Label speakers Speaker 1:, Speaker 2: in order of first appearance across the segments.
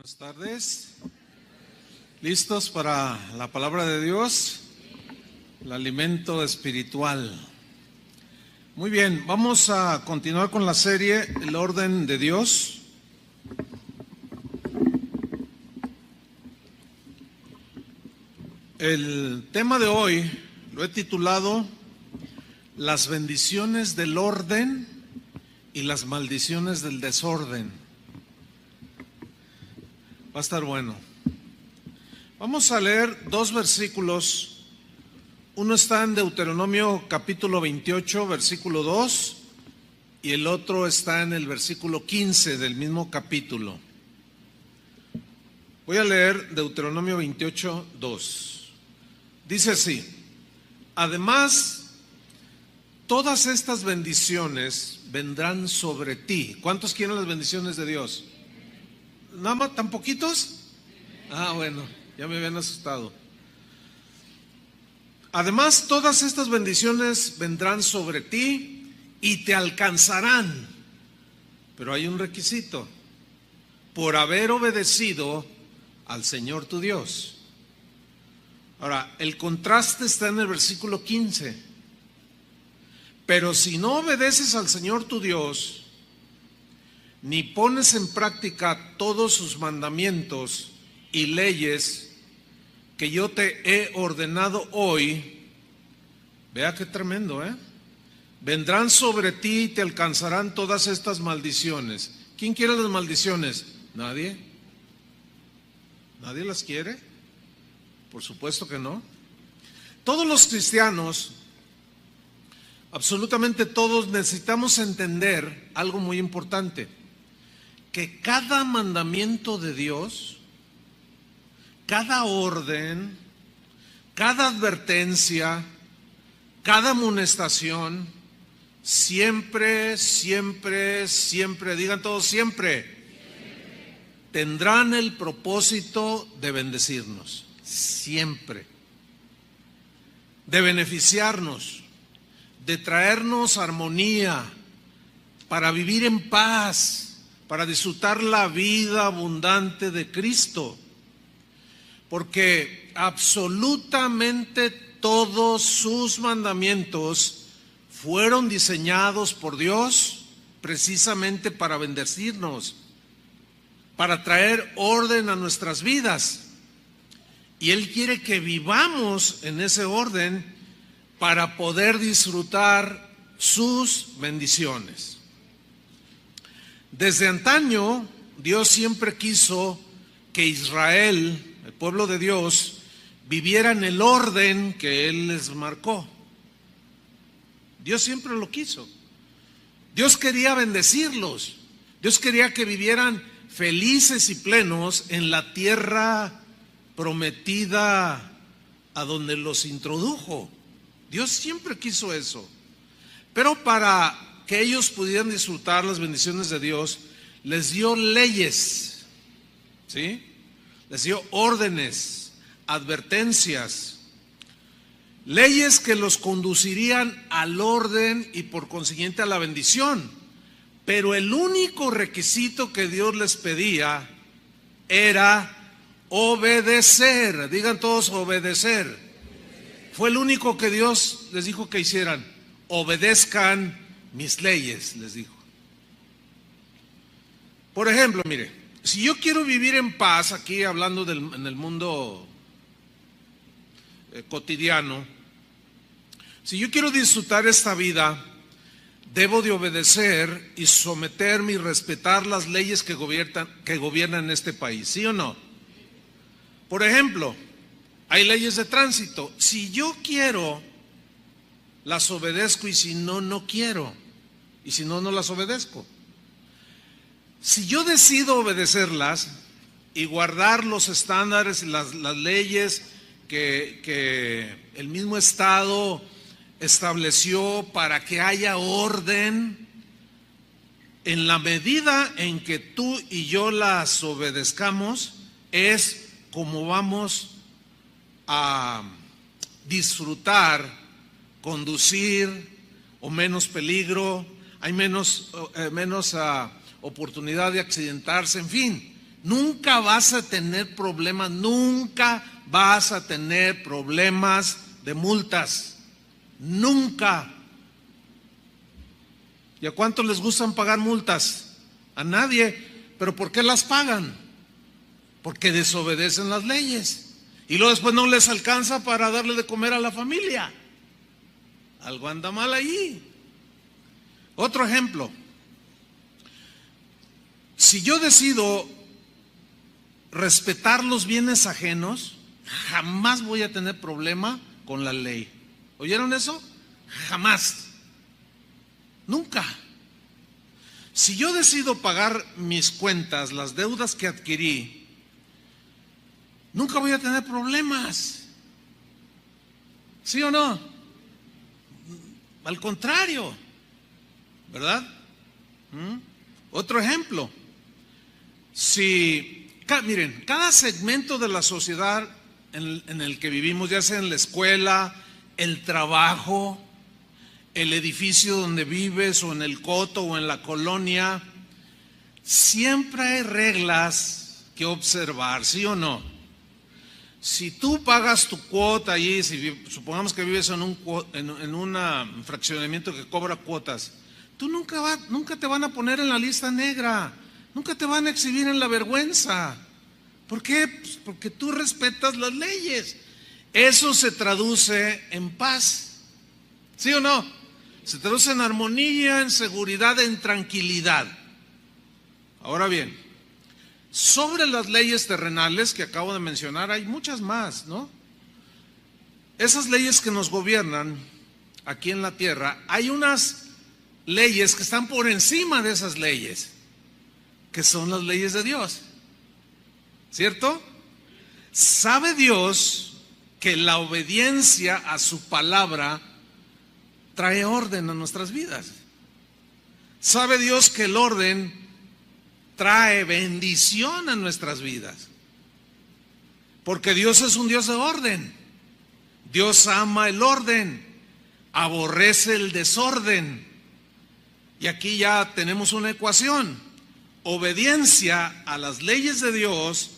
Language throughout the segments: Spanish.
Speaker 1: Buenas tardes. ¿Listos para la palabra de Dios? El alimento espiritual. Muy bien, vamos a continuar con la serie El orden de Dios. El tema de hoy lo he titulado Las bendiciones del orden y las maldiciones del desorden. Va a estar bueno. Vamos a leer dos versículos. Uno está en Deuteronomio capítulo 28, versículo 2, y el otro está en el versículo 15 del mismo capítulo. Voy a leer Deuteronomio 28, 2. Dice así: además, todas estas bendiciones vendrán sobre ti. ¿Cuántos quieren las bendiciones de Dios? ¿Nada más, tan poquitos? Ah, bueno, ya me habían asustado. Además, todas estas bendiciones vendrán sobre ti y te alcanzarán. Pero hay un requisito: por haber obedecido al Señor tu Dios. Ahora, el contraste está en el versículo 15. Pero si no obedeces al Señor tu Dios, ni pones en práctica todos sus mandamientos y leyes que yo te he ordenado hoy, vea qué tremendo, vendrán sobre ti y te alcanzarán todas estas maldiciones. ¿Quién quiere las maldiciones? ¿Nadie? ¿Nadie las quiere? Por supuesto que no. Todos los cristianos, absolutamente todos, necesitamos entender algo muy importante: que cada mandamiento de Dios, cada orden, cada advertencia, cada amonestación, siempre, digan todos siempre, tendrán el propósito de bendecirnos, siempre, de beneficiarnos, de traernos armonía, para vivir en paz, para disfrutar la vida abundante de Cristo. Porque absolutamente todos sus mandamientos fueron diseñados por Dios precisamente para bendecirnos, para traer orden a nuestras vidas. Y Él quiere que vivamos en ese orden para poder disfrutar sus bendiciones. Desde antaño, Dios siempre quiso que Israel, el pueblo de Dios, viviera en el orden que Él les marcó. Dios siempre lo quiso. Dios quería bendecirlos. Dios quería que vivieran felices y plenos en la tierra prometida a donde los introdujo. Dios siempre quiso eso. Pero para que ellos pudieran disfrutar las bendiciones de Dios, les dio leyes, ¿sí? Les dio órdenes, advertencias, leyes que los conducirían al orden y por consiguiente a la bendición. Pero el único requisito que Dios les pedía era obedecer. Digan todos obedecer. Fue el único que Dios les dijo que hicieran. Obedezcan mis leyes, les dijo. Por ejemplo, mire, si yo quiero vivir en paz, aquí hablando en el mundo cotidiano, si yo quiero disfrutar esta vida, debo de obedecer y someterme y respetar las leyes que gobiernan este país, ¿sí o no? Por ejemplo, hay leyes de tránsito. Si yo quiero, las obedezco, y si no, no quiero. Y si no, no las obedezco. Si yo decido obedecerlas y guardar los estándares y las leyes que el mismo Estado estableció para que haya orden, en la medida en que tú y yo las obedezcamos, es como vamos a disfrutar, conducir, o menos peligro, hay menos oportunidad de accidentarse, en fin, Nunca vas a tener problemas, nunca vas a tener problemas de multas. Nunca. ¿Y a cuántos les gustan pagar multas? A nadie. ¿Pero por qué las pagan? Porque desobedecen las leyes. Y luego después no les alcanza para darle de comer a la familia. Algo anda mal ahí. Otro ejemplo. Si yo decido respetar los bienes ajenos, jamás voy a tener problema con la ley. ¿Oyeron eso? Jamás. Nunca. Si yo decido pagar mis cuentas, las deudas que adquirí, nunca voy a tener problemas. ¿Sí o no? Al contrario, ¿verdad? Otro ejemplo. Miren, cada segmento de la sociedad en el que vivimos, ya sea en la escuela, el trabajo, el edificio donde vives, o en el coto, o en la colonia, siempre hay reglas que observar, ¿sí o no? Si tú pagas tu cuota allí, supongamos que vives en un fraccionamiento que cobra cuotas, tú nunca te van a poner en la lista negra, nunca te van a exhibir en la vergüenza. ¿Por qué? Pues porque tú respetas las leyes. Eso se traduce en paz, ¿sí o no? Se traduce en armonía, en seguridad, en tranquilidad. Ahora bien, sobre las leyes terrenales que acabo de mencionar, hay muchas más, ¿no? Esas leyes que nos gobiernan aquí en la tierra, hay unas leyes que están por encima de esas leyes, que son las leyes de Dios, ¿cierto? ¿Sabe Dios que la obediencia a su palabra trae orden a nuestras vidas? ¿Sabe Dios que el orden trae bendición a nuestras vidas? Porque Dios es un Dios de orden. Dios ama el orden, aborrece el desorden. Y aquí ya tenemos una ecuación. Obediencia a las leyes de Dios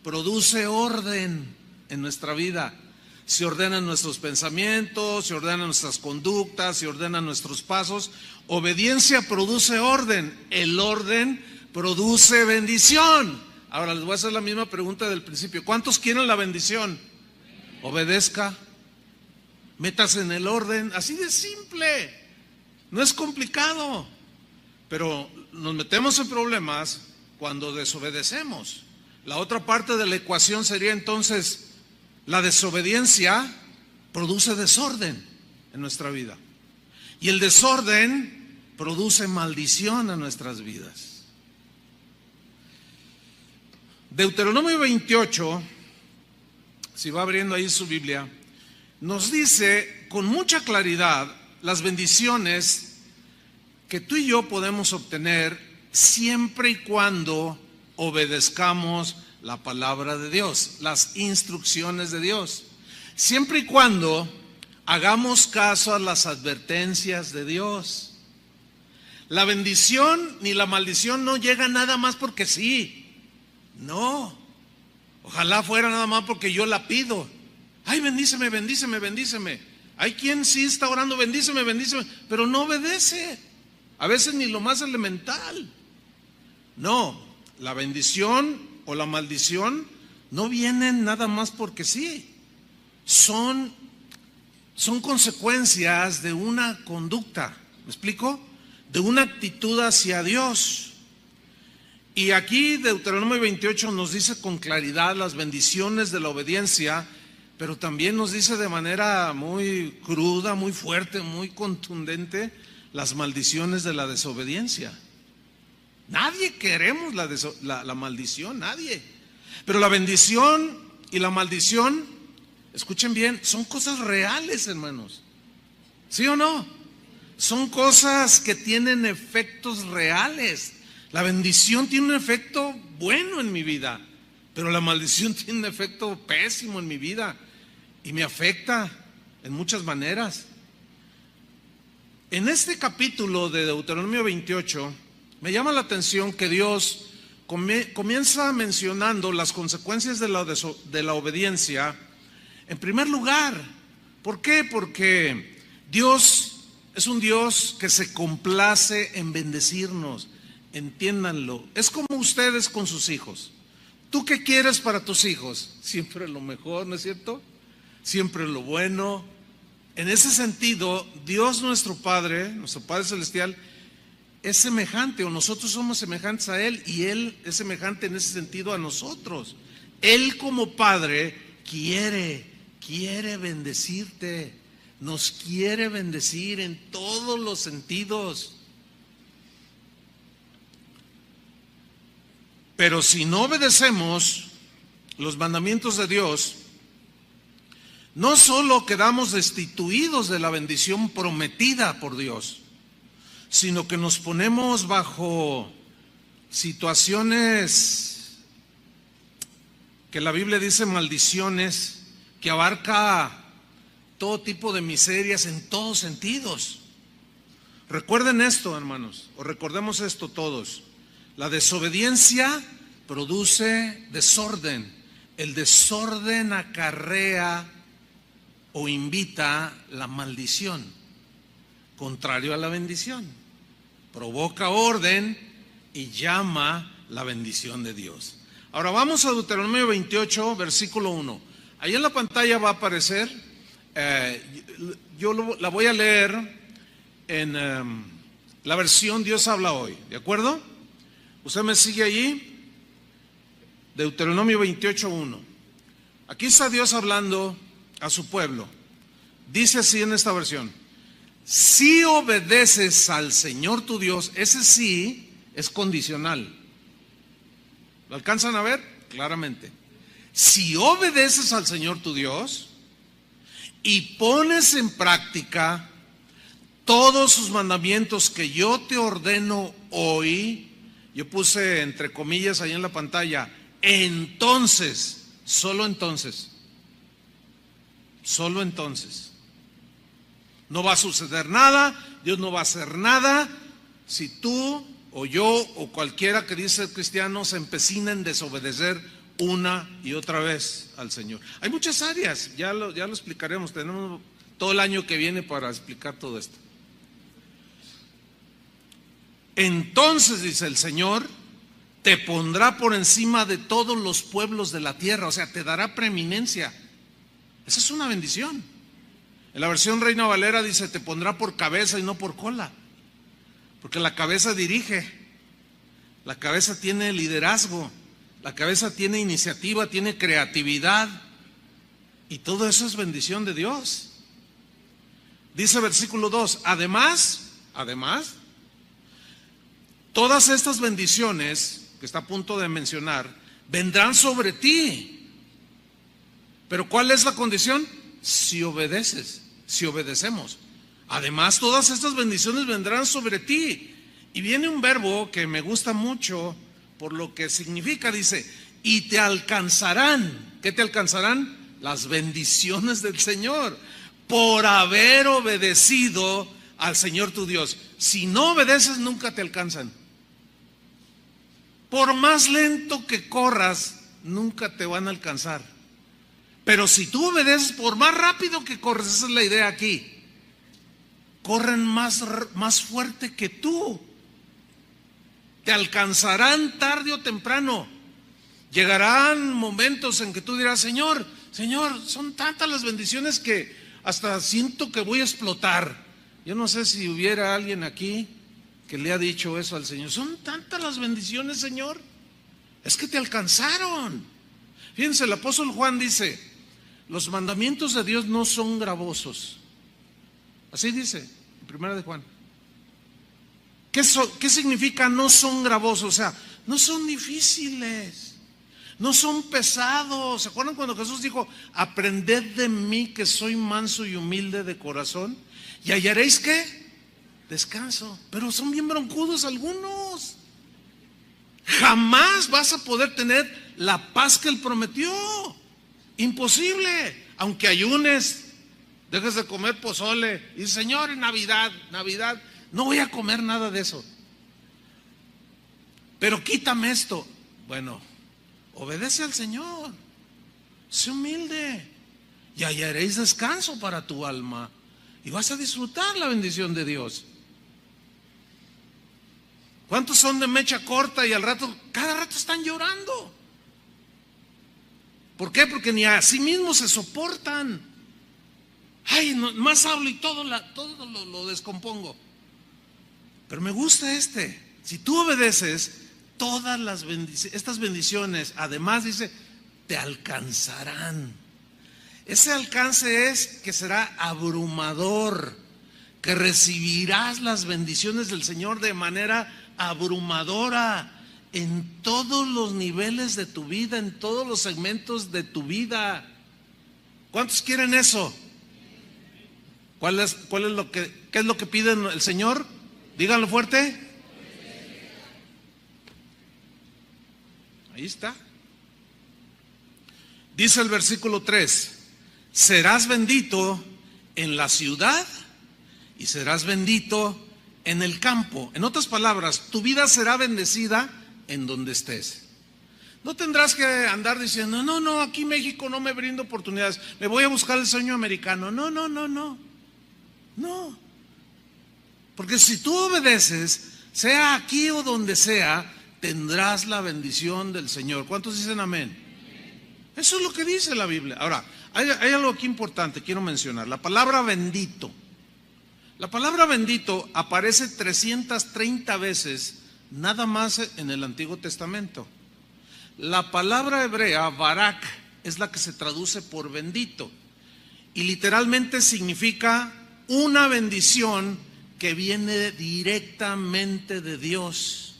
Speaker 1: produce orden en nuestra vida. Se ordenan nuestros pensamientos, se ordenan nuestras conductas, se ordenan nuestros pasos. Obediencia produce orden. El orden produce bendición. Ahora les voy a hacer la misma pregunta del principio. ¿Cuántos quieren la bendición? Obedezca. Métase en el orden. Así de simple. No es complicado. Pero nos metemos en problemas cuando desobedecemos. La otra parte de la ecuación sería entonces: la desobediencia produce desorden en nuestra vida. Y el desorden produce maldición a nuestras vidas. Deuteronomio 28, si va abriendo ahí su Biblia, nos dice con mucha claridad las bendiciones que tú y yo podemos obtener siempre y cuando obedezcamos la palabra de Dios, las instrucciones de Dios, siempre y cuando hagamos caso a las advertencias de Dios. La bendición ni la maldición no llega nada más porque sí. No. Ojalá fuera nada más porque yo la pido. Ay, bendíceme, bendíceme, bendíceme. Hay quien sí está orando, bendíceme, bendíceme, pero no obedece. A veces ni lo más elemental. No, la bendición o la maldición no vienen nada más porque sí. Son consecuencias de una conducta, ¿me explico? De una actitud hacia Dios. Y aquí Deuteronomio 28 nos dice con claridad las bendiciones de la obediencia, pero también nos dice de manera muy cruda, muy fuerte, muy contundente, las maldiciones de la desobediencia. Nadie queremos la maldición, nadie. Pero la bendición y la maldición, escuchen bien, son cosas reales, hermanos. ¿Sí o no? Son cosas que tienen efectos reales. La bendición tiene un efecto bueno en mi vida, pero la maldición tiene un efecto pésimo en mi vida y me afecta en muchas maneras. En este capítulo de Deuteronomio 28 me llama la atención que Dios comienza mencionando las consecuencias de la obediencia. En primer lugar, ¿por qué? Porque Dios es un Dios que se complace en bendecirnos. Entiéndanlo. Es como ustedes con sus hijos. ¿Tú qué quieres para tus hijos? Siempre lo mejor, ¿no es cierto? Siempre lo bueno. En ese sentido, Dios nuestro Padre Celestial, es semejante, o nosotros somos semejantes a Él, y Él es semejante en ese sentido a nosotros. Él como Padre quiere bendecirte, nos quiere bendecir en todos los sentidos. Pero si no obedecemos los mandamientos de Dios, no solo quedamos destituidos de la bendición prometida por Dios, sino que nos ponemos bajo situaciones que la Biblia dice maldiciones, que abarca todo tipo de miserias en todos sentidos. Recuerden esto, hermanos, o recordemos esto todos. La desobediencia produce desorden. El desorden acarrea o invita la maldición, contrario a la bendición. Provoca orden y llama la bendición de Dios. Ahora vamos a Deuteronomio 28, versículo 1. Ahí en la pantalla va a aparecer, yo la voy a leer en la versión Dios habla hoy, ¿de acuerdo? ¿Usted me sigue allí? Deuteronomio 28, 1. Aquí está Dios hablando a su pueblo. Dice así en esta versión: si obedeces al Señor tu Dios, ese sí es condicional. ¿Lo alcanzan a ver? Claramente. Si obedeces al Señor tu Dios y pones en práctica todos sus mandamientos que yo te ordeno hoy, yo puse entre comillas ahí en la pantalla, entonces, solo entonces, no va a suceder nada, Dios no va a hacer nada si tú o yo o cualquiera que dice ser cristiano se empecina en desobedecer una y otra vez al Señor. Hay muchas áreas, ya lo explicaremos, tenemos todo el año que viene para explicar todo esto. Entonces, dice el Señor, te pondrá por encima de todos los pueblos de la tierra, o sea, te dará preeminencia. Esa es una bendición. En la versión Reina Valera dice, te pondrá por cabeza y no por cola, porque la cabeza dirige, la cabeza tiene liderazgo, la cabeza tiene iniciativa, tiene creatividad, y todo eso es bendición de Dios. Dice versículo 2, además, todas estas bendiciones que está a punto de mencionar vendrán sobre ti. Pero ¿cuál es la condición? Si obedeces, si obedecemos. Además, todas estas bendiciones vendrán sobre ti. Y viene un verbo que me gusta mucho por lo que significa, dice, y te alcanzarán. ¿Qué te alcanzarán? Las bendiciones del Señor, por haber obedecido al Señor tu Dios. Si no obedeces, nunca te alcanzan. Por más lento que corras, nunca te van a alcanzar. Pero si tú obedeces, por más rápido que corres, esa es la idea aquí, corren más fuerte que tú. Te alcanzarán tarde o temprano. Llegarán momentos en que tú dirás, Señor, son tantas las bendiciones que hasta siento que voy a explotar. Yo no sé si hubiera alguien aquí que le ha dicho eso al Señor. Son tantas las bendiciones, Señor, es que te alcanzaron. Fíjense, el apóstol Juan dice, los mandamientos de Dios no son gravosos. Así dice, en primera de Juan. ¿Qué significa no son gravosos? O sea, no son difíciles, no son pesados. ¿Se acuerdan cuando Jesús dijo, aprended de mí que soy manso y humilde de corazón y hallaréis ¿qué? Descanso. Pero son bien broncudos algunos. Jamás vas a poder tener la paz que Él prometió. Imposible. Aunque ayunes, dejes de comer pozole y Señor, en Navidad, no voy a comer nada de eso. Pero quítame esto. Bueno, obedece al Señor, sé humilde y hallaréis descanso para tu alma y vas a disfrutar la bendición de Dios. ¿Cuántos son de mecha corta y cada rato están llorando? ¿Por qué? Porque ni a sí mismos se soportan. Ay, no, más hablo y todo lo descompongo. Pero me gusta si tú obedeces, todas estas bendiciones, además dice, te alcanzarán. Ese alcance es que será abrumador, que recibirás las bendiciones del Señor de manera abrumadora en todos los niveles de tu vida, en todos los segmentos de tu vida. ¿Cuántos quieren eso? ¿Qué es lo que pide el Señor? Díganlo fuerte. Ahí está. Dice el versículo 3: serás bendito en la ciudad y serás bendito en el campo. En otras palabras, tu vida será bendecida en donde estés. No tendrás que andar diciendo, no, aquí México no me brinda oportunidades, me voy a buscar el sueño americano. No. Porque si tú obedeces, sea aquí o donde sea, tendrás la bendición del Señor. ¿Cuántos dicen amén? Eso es lo que dice la Biblia. Ahora, hay algo aquí importante, quiero mencionar. La palabra bendito. La palabra bendito aparece 330 veces nada más en el Antiguo Testamento. La palabra hebrea, barak, es la que se traduce por bendito. Y literalmente significa una bendición que viene directamente de Dios.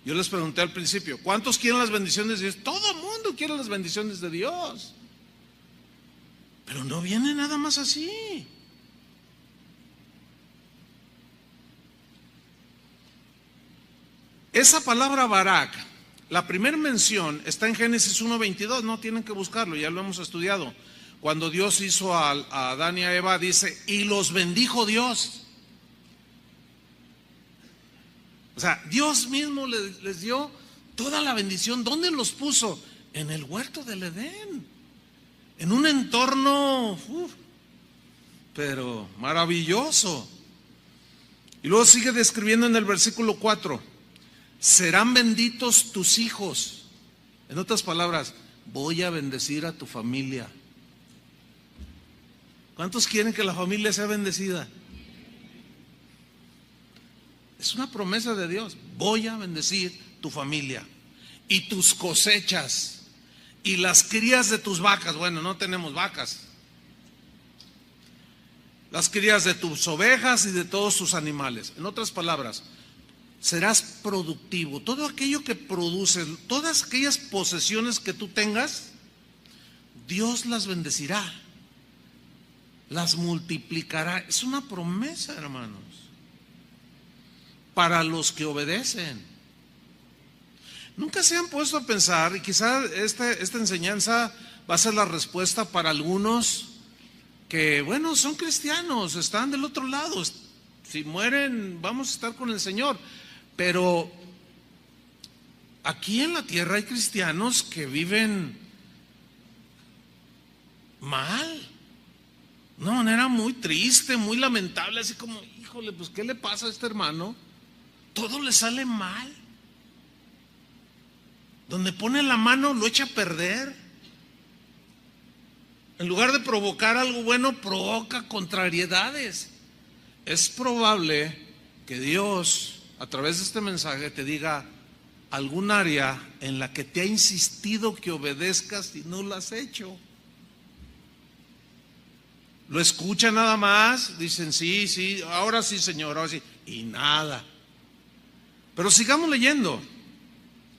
Speaker 1: Yo les pregunté al principio, ¿cuántos quieren las bendiciones de Dios? Todo el mundo quiere las bendiciones de Dios. Pero no viene nada más así. Esa palabra barak, la primera mención está en Génesis 1:22, no tienen que buscarlo, ya lo hemos estudiado. Cuando Dios hizo a Adán y a Eva, dice, y los bendijo Dios. O sea, Dios mismo les dio toda la bendición. ¿Dónde los puso? En el huerto del Edén, en un entorno pero maravilloso. Y luego sigue describiendo en el versículo 4: serán benditos tus hijos. En otras palabras, voy a bendecir a tu familia. ¿Cuántos quieren que la familia sea bendecida? Es una promesa de Dios. Voy a bendecir tu familia y tus cosechas y las crías de tus vacas. Bueno, no tenemos vacas. Las crías de tus ovejas y de todos tus animales. En otras palabras, serás productivo. Todo aquello que produces, todas aquellas posesiones que tú tengas, Dios las bendecirá, las multiplicará. Es una promesa, hermanos, para los que obedecen. Nunca se han puesto a pensar, y quizá esta enseñanza va a ser la respuesta para algunos que, bueno, son cristianos, están del otro lado, si mueren vamos a estar con el Señor, pero aquí en la tierra hay cristianos que viven mal, de una manera muy triste, muy lamentable, así como, híjole, pues ¿qué le pasa a este hermano? Todo le sale mal. Donde pone la mano lo echa a perder. En lugar de provocar algo bueno, provoca contrariedades. Es probable que Dios, a través de este mensaje, te diga algún área en la que te ha insistido que obedezcas y no lo has hecho. Lo escuchan nada más, dicen sí, ahora sí, Señor, ahora sí, y nada. Pero sigamos leyendo.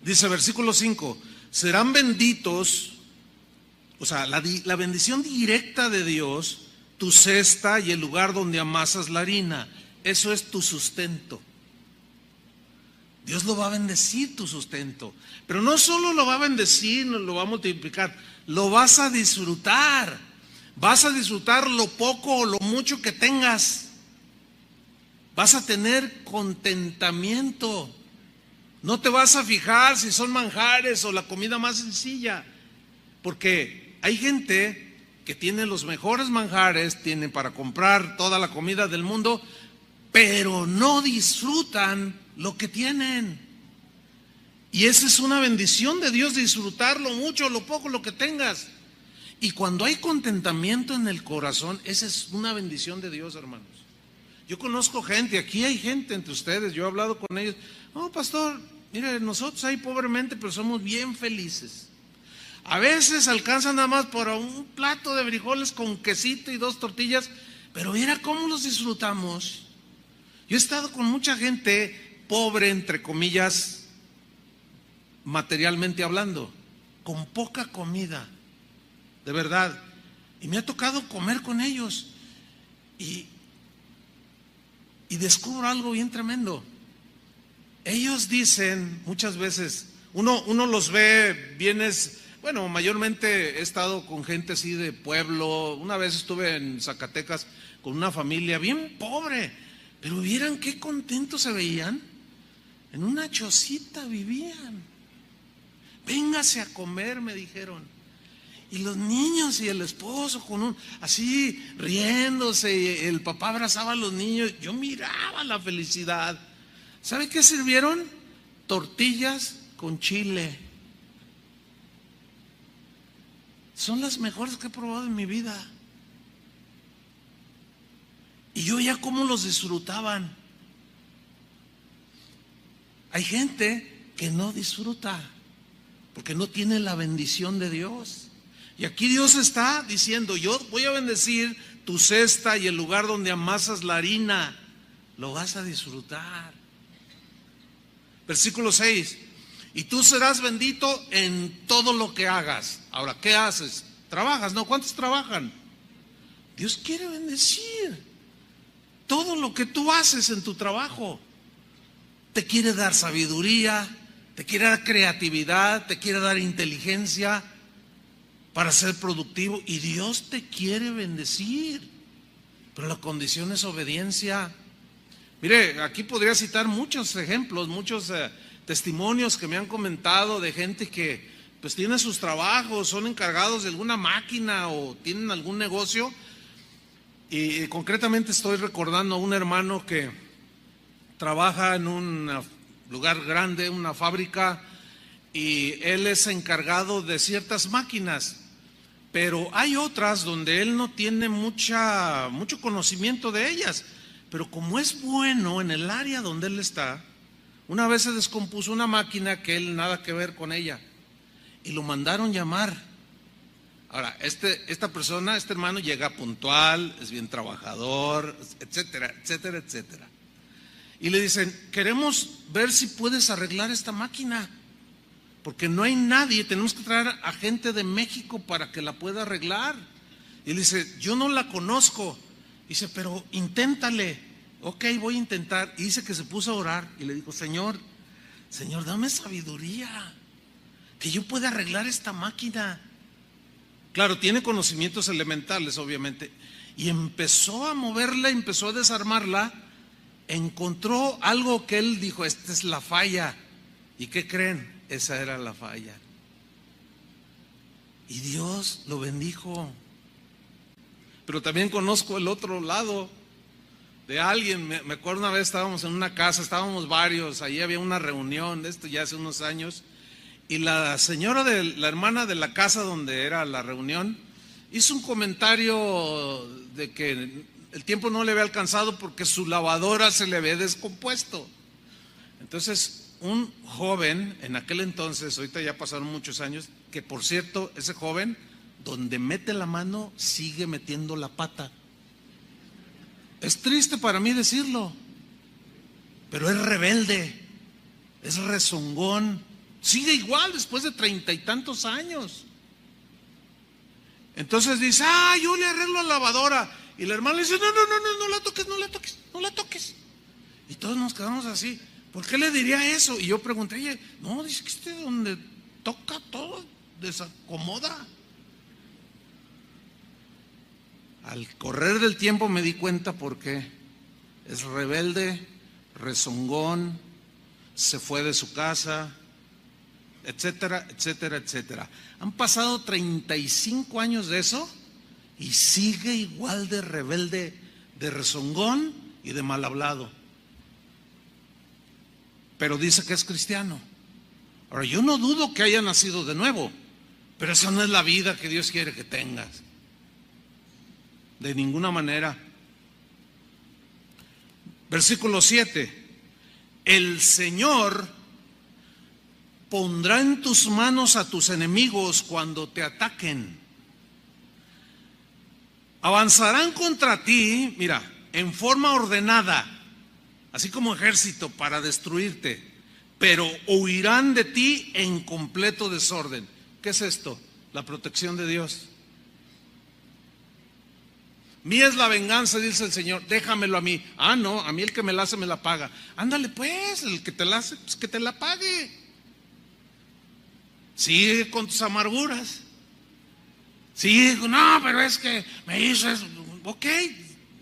Speaker 1: Dice versículo 5: serán benditos, o sea, la bendición directa de Dios, tu cesta y el lugar donde amasas la harina. Eso es tu sustento. Dios lo va a bendecir, tu sustento. Pero no solo lo va a bendecir, no lo va a multiplicar, lo vas a disfrutar. Vas a disfrutar lo poco o lo mucho que tengas. Vas a tener contentamiento. No te vas a fijar si son manjares o la comida más sencilla, porque hay gente que tiene los mejores manjares, tiene para comprar toda la comida del mundo, pero no disfrutan lo que tienen. Y esa es una bendición de Dios, disfrutarlo mucho, lo poco, lo que tengas. Y cuando hay contentamiento en el corazón, esa es una bendición de Dios, hermanos. Yo conozco gente, aquí hay gente entre ustedes, yo he hablado con ellos. No, pastor, mire, nosotros ahí pobremente, pero somos bien felices. A veces alcanzan nada más por un plato de frijoles con quesito y 2 tortillas, pero mira cómo los disfrutamos. Yo he estado con mucha gente pobre, entre comillas, materialmente hablando, con poca comida, de verdad. Y me ha tocado comer con ellos y descubro algo bien tremendo. Ellos dicen muchas veces, uno los ve, bueno, mayormente he estado con gente así de pueblo. Una vez estuve en Zacatecas con una familia bien pobre, pero vieran qué contentos se veían. En una chocita vivían. Véngase a comer, me dijeron. Y los niños y el esposo así riéndose, y el papá abrazaba a los niños. Yo miraba la felicidad. ¿Sabe qué sirvieron? Tortillas con chile. Son las mejores que he probado en mi vida. Y yo ya cómo los disfrutaban. Hay gente que no disfruta porque no tiene la bendición de Dios. Y aquí Dios está diciendo, yo voy a bendecir tu cesta y el lugar donde amasas la harina, lo vas a disfrutar. Versículo 6, y tú serás bendito en todo lo que hagas. Ahora, ¿qué haces? Trabajas, ¿no? ¿Cuántos trabajan? Dios quiere bendecir todo lo que tú haces en tu trabajo. Te quiere dar sabiduría, te quiere dar creatividad, te quiere dar inteligencia para ser productivo, y Dios te quiere bendecir, pero la condición es obediencia. Mire, aquí podría citar muchos ejemplos, muchos testimonios que me han comentado de gente que pues tiene sus trabajos, son encargados de alguna máquina o tienen algún negocio, y concretamente estoy recordando a un hermano que trabaja en un lugar grande, una fábrica, y él es encargado de ciertas máquinas, pero hay otras donde él no tiene mucho conocimiento de ellas, pero como es bueno en el área donde él está, una vez se descompuso una máquina que él nada que ver con ella, y lo mandaron llamar. Ahora, esta persona, este hermano llega puntual, es bien trabajador, etcétera, etcétera, etcétera. Y le dicen, queremos ver si puedes arreglar esta máquina, porque no hay nadie, tenemos que traer a gente de México para que la pueda arreglar. Y él dice, yo no la conozco. Dice, pero inténtale. Ok, voy a intentar. Y dice que se puso a orar y le dijo, Señor, dame sabiduría, que yo pueda arreglar esta máquina. Claro, tiene conocimientos elementales, obviamente. Y empezó a moverla, empezó a desarmarla. Encontró algo que él dijo, esta es la falla. ¿Y qué creen? Esa era la falla. Y Dios lo bendijo. Pero también conozco el otro lado de alguien. Me acuerdo una vez estábamos en una casa, estábamos varios, ahí había una reunión, de esto ya hace unos años, y la señora la hermana de la casa donde era la reunión hizo un comentario de que el tiempo no le había alcanzado porque su lavadora se le había descompuesto. Entonces un joven en aquel entonces, ahorita ya pasaron muchos años, que por cierto, ese joven, donde mete la mano, sigue metiendo la pata. Es triste para mí decirlo, pero es rebelde, es rezongón, sigue igual después de 30 y tantos años. Entonces dice, yo le arreglo la lavadora. Y la hermana le dice, no la toques, no la toques, no la toques. Y todos nos quedamos así. ¿Por qué le diría eso? Y yo pregunté, no, dice que usted donde toca todo desacomoda. Al correr del tiempo me di cuenta por qué. Es rebelde, rezongón, se fue de su casa, etcétera, etcétera, etcétera. Han pasado 35 años de eso y sigue igual de rebelde, de rezongón y de mal hablado. Pero dice que es cristiano. Ahora, yo no dudo que haya nacido de nuevo, pero esa no es la vida que Dios quiere que tengas. De ninguna manera. Versículo 7. El Señor pondrá en tus manos a tus enemigos cuando te ataquen. Avanzarán contra ti, mira, en forma ordenada, así como ejército para destruirte, pero huirán de ti en completo desorden. ¿Qué es esto? La protección de Dios. Mía es la venganza, dice el Señor, déjamelo a mí. Ah, no, a mí el que me la hace me la paga. Ándale pues, el que te la hace, pues que te la pague. Sigue con tus amarguras. Sigue, no, pero es que me hizo eso. Ok,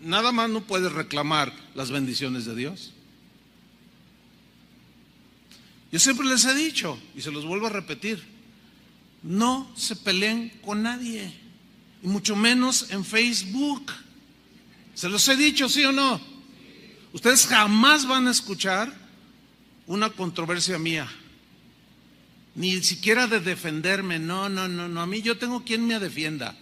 Speaker 1: nada más no puedes reclamar las bendiciones de Dios. Yo siempre les he dicho, y se los vuelvo a repetir, no se peleen con nadie, y mucho menos en Facebook. Se los he dicho, ¿sí o no? Ustedes jamás van a escuchar una controversia mía, ni siquiera de defenderme. No, a mí yo tengo quien me defienda.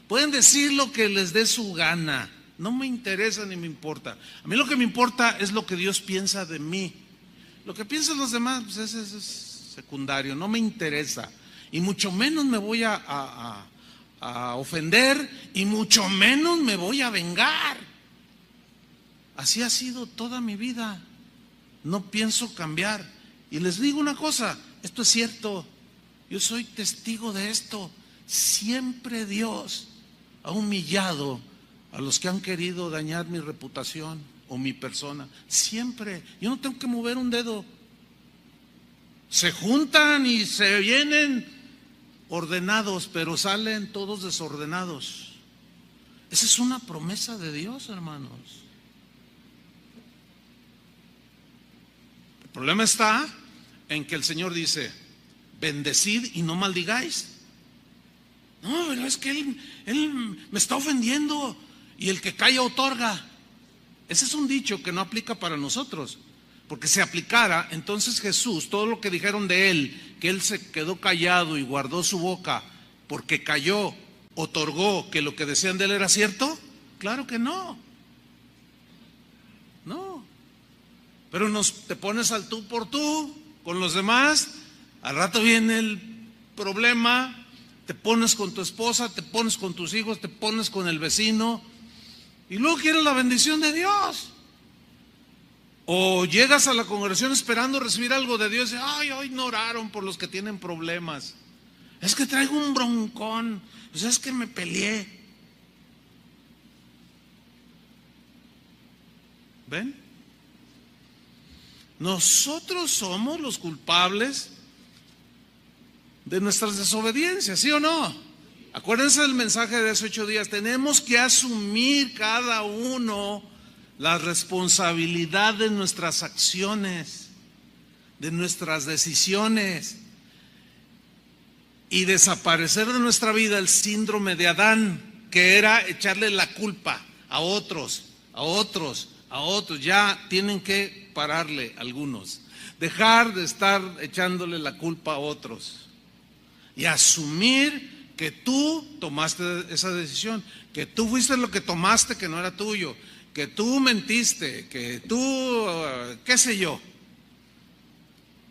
Speaker 1: Pueden decir lo que les dé su gana, no me interesa ni me importa. A mí lo que me importa es lo que Dios piensa de mí. Lo que piensan los demás, pues ese es secundario, no me interesa. Y mucho menos me voy a ofender, y mucho menos me voy a vengar. Así ha sido toda mi vida. No pienso cambiar. Y les digo una cosa, esto es cierto, yo soy testigo de esto. Siempre Dios ha humillado a los que han querido dañar mi reputación o mi persona. Siempre. Yo no tengo que mover un dedo. Se juntan y se vienen ordenados, pero salen todos desordenados. Esa es una promesa de Dios, hermanos. El problema está en que el Señor dice: bendecid y no maldigáis. No, pero es que él me está ofendiendo, y el que calla otorga. Ese es un dicho que no aplica para nosotros, porque si aplicara, entonces Jesús, todo lo que dijeron de él, que él se quedó callado y guardó su boca porque cayó, otorgó, que lo que decían de él era cierto. Claro que no. No. Pero te pones al tú por tú con los demás, al rato viene el problema, te pones con tu esposa, te pones con tus hijos, te pones con el vecino, y luego quieres la bendición de Dios. O llegas a la congregación esperando recibir algo de Dios y ay, hoy no oraron por los que tienen problemas. Es que traigo un broncón, pues es que me peleé. ¿Ven? Nosotros somos los culpables de nuestras desobediencias, ¿sí o no? Acuérdense del mensaje de hace 8 días. Tenemos que asumir cada uno la responsabilidad de nuestras acciones, de nuestras decisiones, y desaparecer de nuestra vida el síndrome de Adán, que era echarle la culpa a otros. Ya tienen que pararle algunos, dejar de estar echándole la culpa a otros y asumir que tú tomaste esa decisión, que tú fuiste lo que tomaste que no era tuyo, que tú mentiste, que tú, qué sé yo.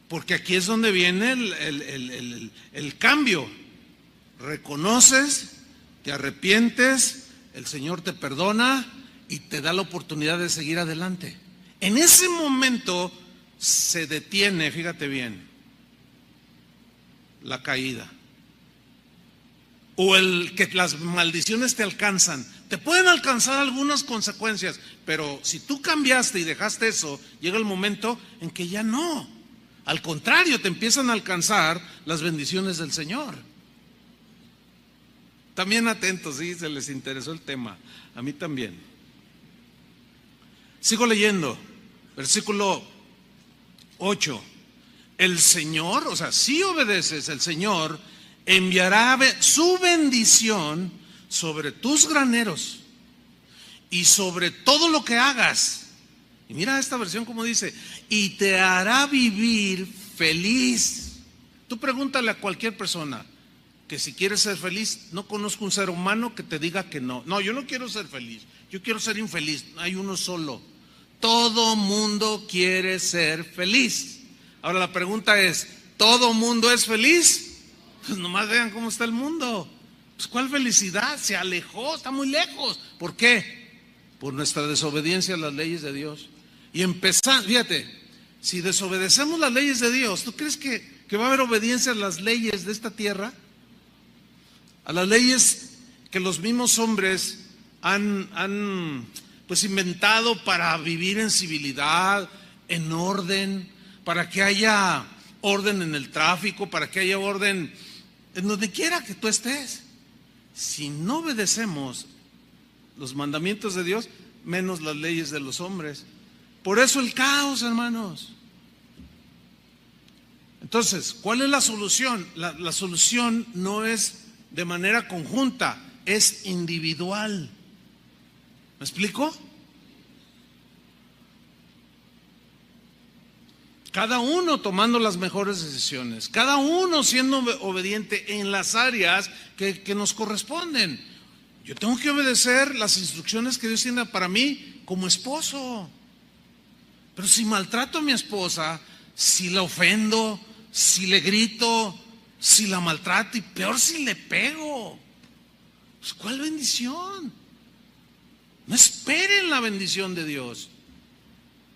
Speaker 1: Porque aquí es donde viene el cambio. Reconoces, te arrepientes, el Señor te perdona y te da la oportunidad de seguir adelante. En ese momento se detiene, fíjate bien, la caída. O el que las maldiciones te alcanzan. Te pueden alcanzar algunas consecuencias, pero si tú cambiaste y dejaste eso, llega el momento en que ya no. Al contrario, te empiezan a alcanzar las bendiciones del Señor. También atentos, sí, se les interesó el tema. A mí también. Sigo leyendo. Versículo 8. el Señor, o sea, si obedeces, el Señor enviará su bendición sobre tus graneros y sobre todo lo que hagas. Y mira esta versión como dice, y te hará vivir feliz. Tú pregúntale a cualquier persona que si quieres ser feliz, no conozco un ser humano que te diga que no. No, yo no quiero ser feliz, yo quiero ser infeliz. Hay uno solo. Todo mundo quiere ser feliz. Ahora la pregunta es, ¿todo mundo es feliz? Pues nomás vean cómo está el mundo. Pues ¿cuál felicidad? Se alejó, está muy lejos. ¿Por qué? Por nuestra desobediencia a las leyes de Dios. Y empezar, fíjate, si desobedecemos las leyes de Dios, ¿tú crees que va a haber obediencia a las leyes de esta tierra? A las leyes que los mismos hombres han pues inventado para vivir en civilidad, en orden, para que haya orden en el tráfico, para que haya orden en donde quiera que tú estés. Si no obedecemos los mandamientos de Dios, menos las leyes de los hombres. Por eso el caos, hermanos. Entonces, ¿cuál es la solución? La solución no es de manera conjunta, es individual. ¿Me explico? Cada uno tomando las mejores decisiones, cada uno siendo obediente en las áreas que nos corresponden. Yo tengo que obedecer las instrucciones que Dios tiene para mí como esposo. Pero si maltrato a mi esposa, si la ofendo, si le grito, si la maltrato y peor si le pego, pues ¿cuál bendición? No esperen la bendición de Dios.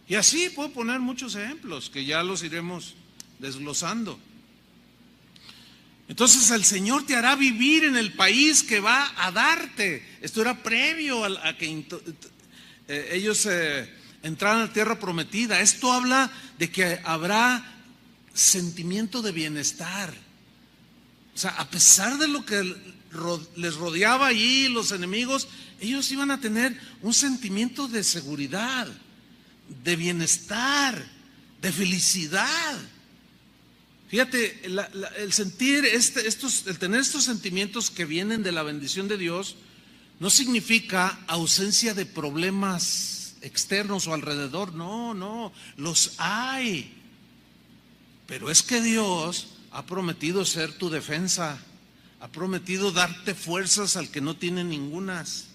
Speaker 1: Y así puedo poner muchos ejemplos que ya los iremos desglosando. Entonces el Señor te hará vivir en el país que va a darte. Esto era previo a que ellos entraran a la tierra prometida. Esto habla de que habrá sentimiento de bienestar. O sea, a pesar de lo que les rodeaba allí, los enemigos, ellos iban a tener un sentimiento de seguridad, de bienestar, de felicidad. Fíjate, el sentir el tener estos sentimientos que vienen de la bendición de Dios no significa ausencia de problemas externos o alrededor. No, los hay. Pero es que Dios ha prometido ser tu defensa, ha prometido darte fuerzas al que no tiene ningunas.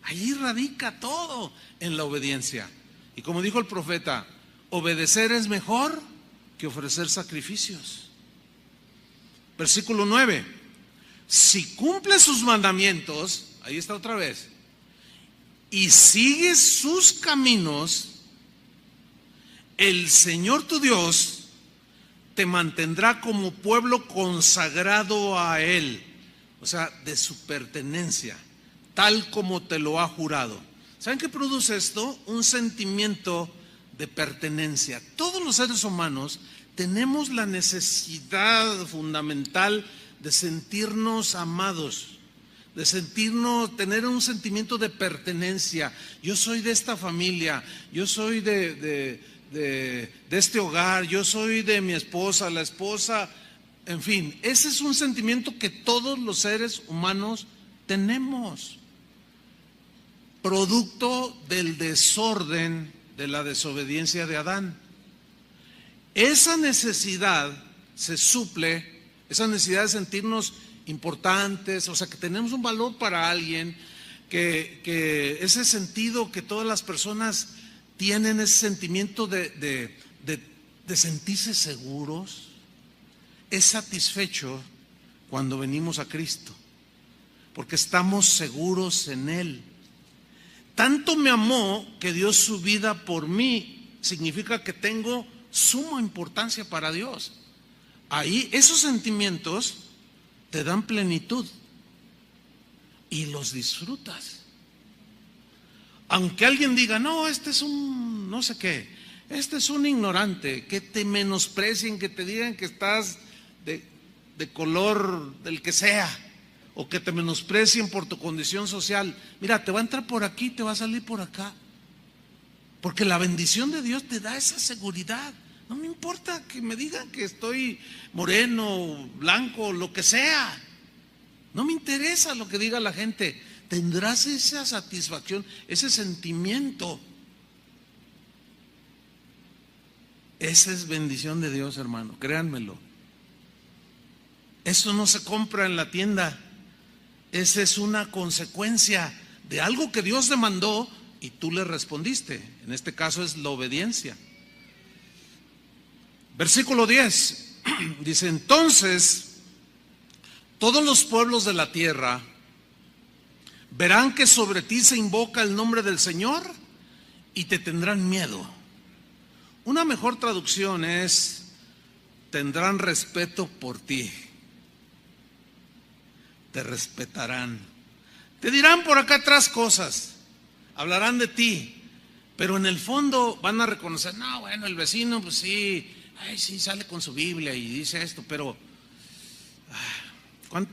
Speaker 1: Ahí radica todo en la obediencia. Y como dijo el profeta, obedecer es mejor que ofrecer sacrificios. Versículo 9. Si cumples sus mandamientos, ahí está otra vez, y sigues sus caminos, el Señor tu Dios te mantendrá como pueblo consagrado a Él, o sea, de su pertenencia, tal como te lo ha jurado. ¿Saben qué produce esto? Un sentimiento de pertenencia. Todos los seres humanos tenemos la necesidad fundamental de sentirnos amados, de tener un sentimiento de pertenencia. Yo soy de esta familia, yo soy de este hogar, yo soy de mi esposa, la esposa, en fin, ese es un sentimiento que todos los seres humanos tenemos, producto del desorden, de la desobediencia de Adán. Esa necesidad se suple, esa necesidad de sentirnos importantes, o sea, que tenemos un valor para alguien, que ese sentido que todas las personas tienen, ese sentimiento de sentirse seguros, es satisfecho cuando venimos a Cristo, porque estamos seguros en Él. Tanto me amó que dio su vida por mí, significa que tengo suma importancia para Dios. Ahí esos sentimientos te dan plenitud y los disfrutas. Aunque alguien diga, no, este es un no sé qué, este es un ignorante, que te menosprecien, que te digan que estás de color del que sea, o que te menosprecien por tu condición social. Mira, te va a entrar por aquí, te va a salir por acá, porque la bendición de Dios te da esa seguridad. No me importa que me digan que estoy moreno, blanco, lo que sea. No me interesa lo que diga la gente. Tendrás esa satisfacción, ese sentimiento. Esa es bendición de Dios, hermano, créanmelo. Eso no se compra en la tienda. Esa es una consecuencia de algo que Dios demandó y tú le respondiste. En este caso es la obediencia. Versículo 10 dice: entonces todos los pueblos de la tierra verán que sobre ti se invoca el nombre del Señor y te tendrán miedo. Una mejor traducción es: tendrán respeto por ti. Te respetarán. Te dirán por acá atrás cosas, hablarán de ti, pero en el fondo van a reconocer: no, bueno, el vecino pues sí, sí sale con su Biblia y dice esto, pero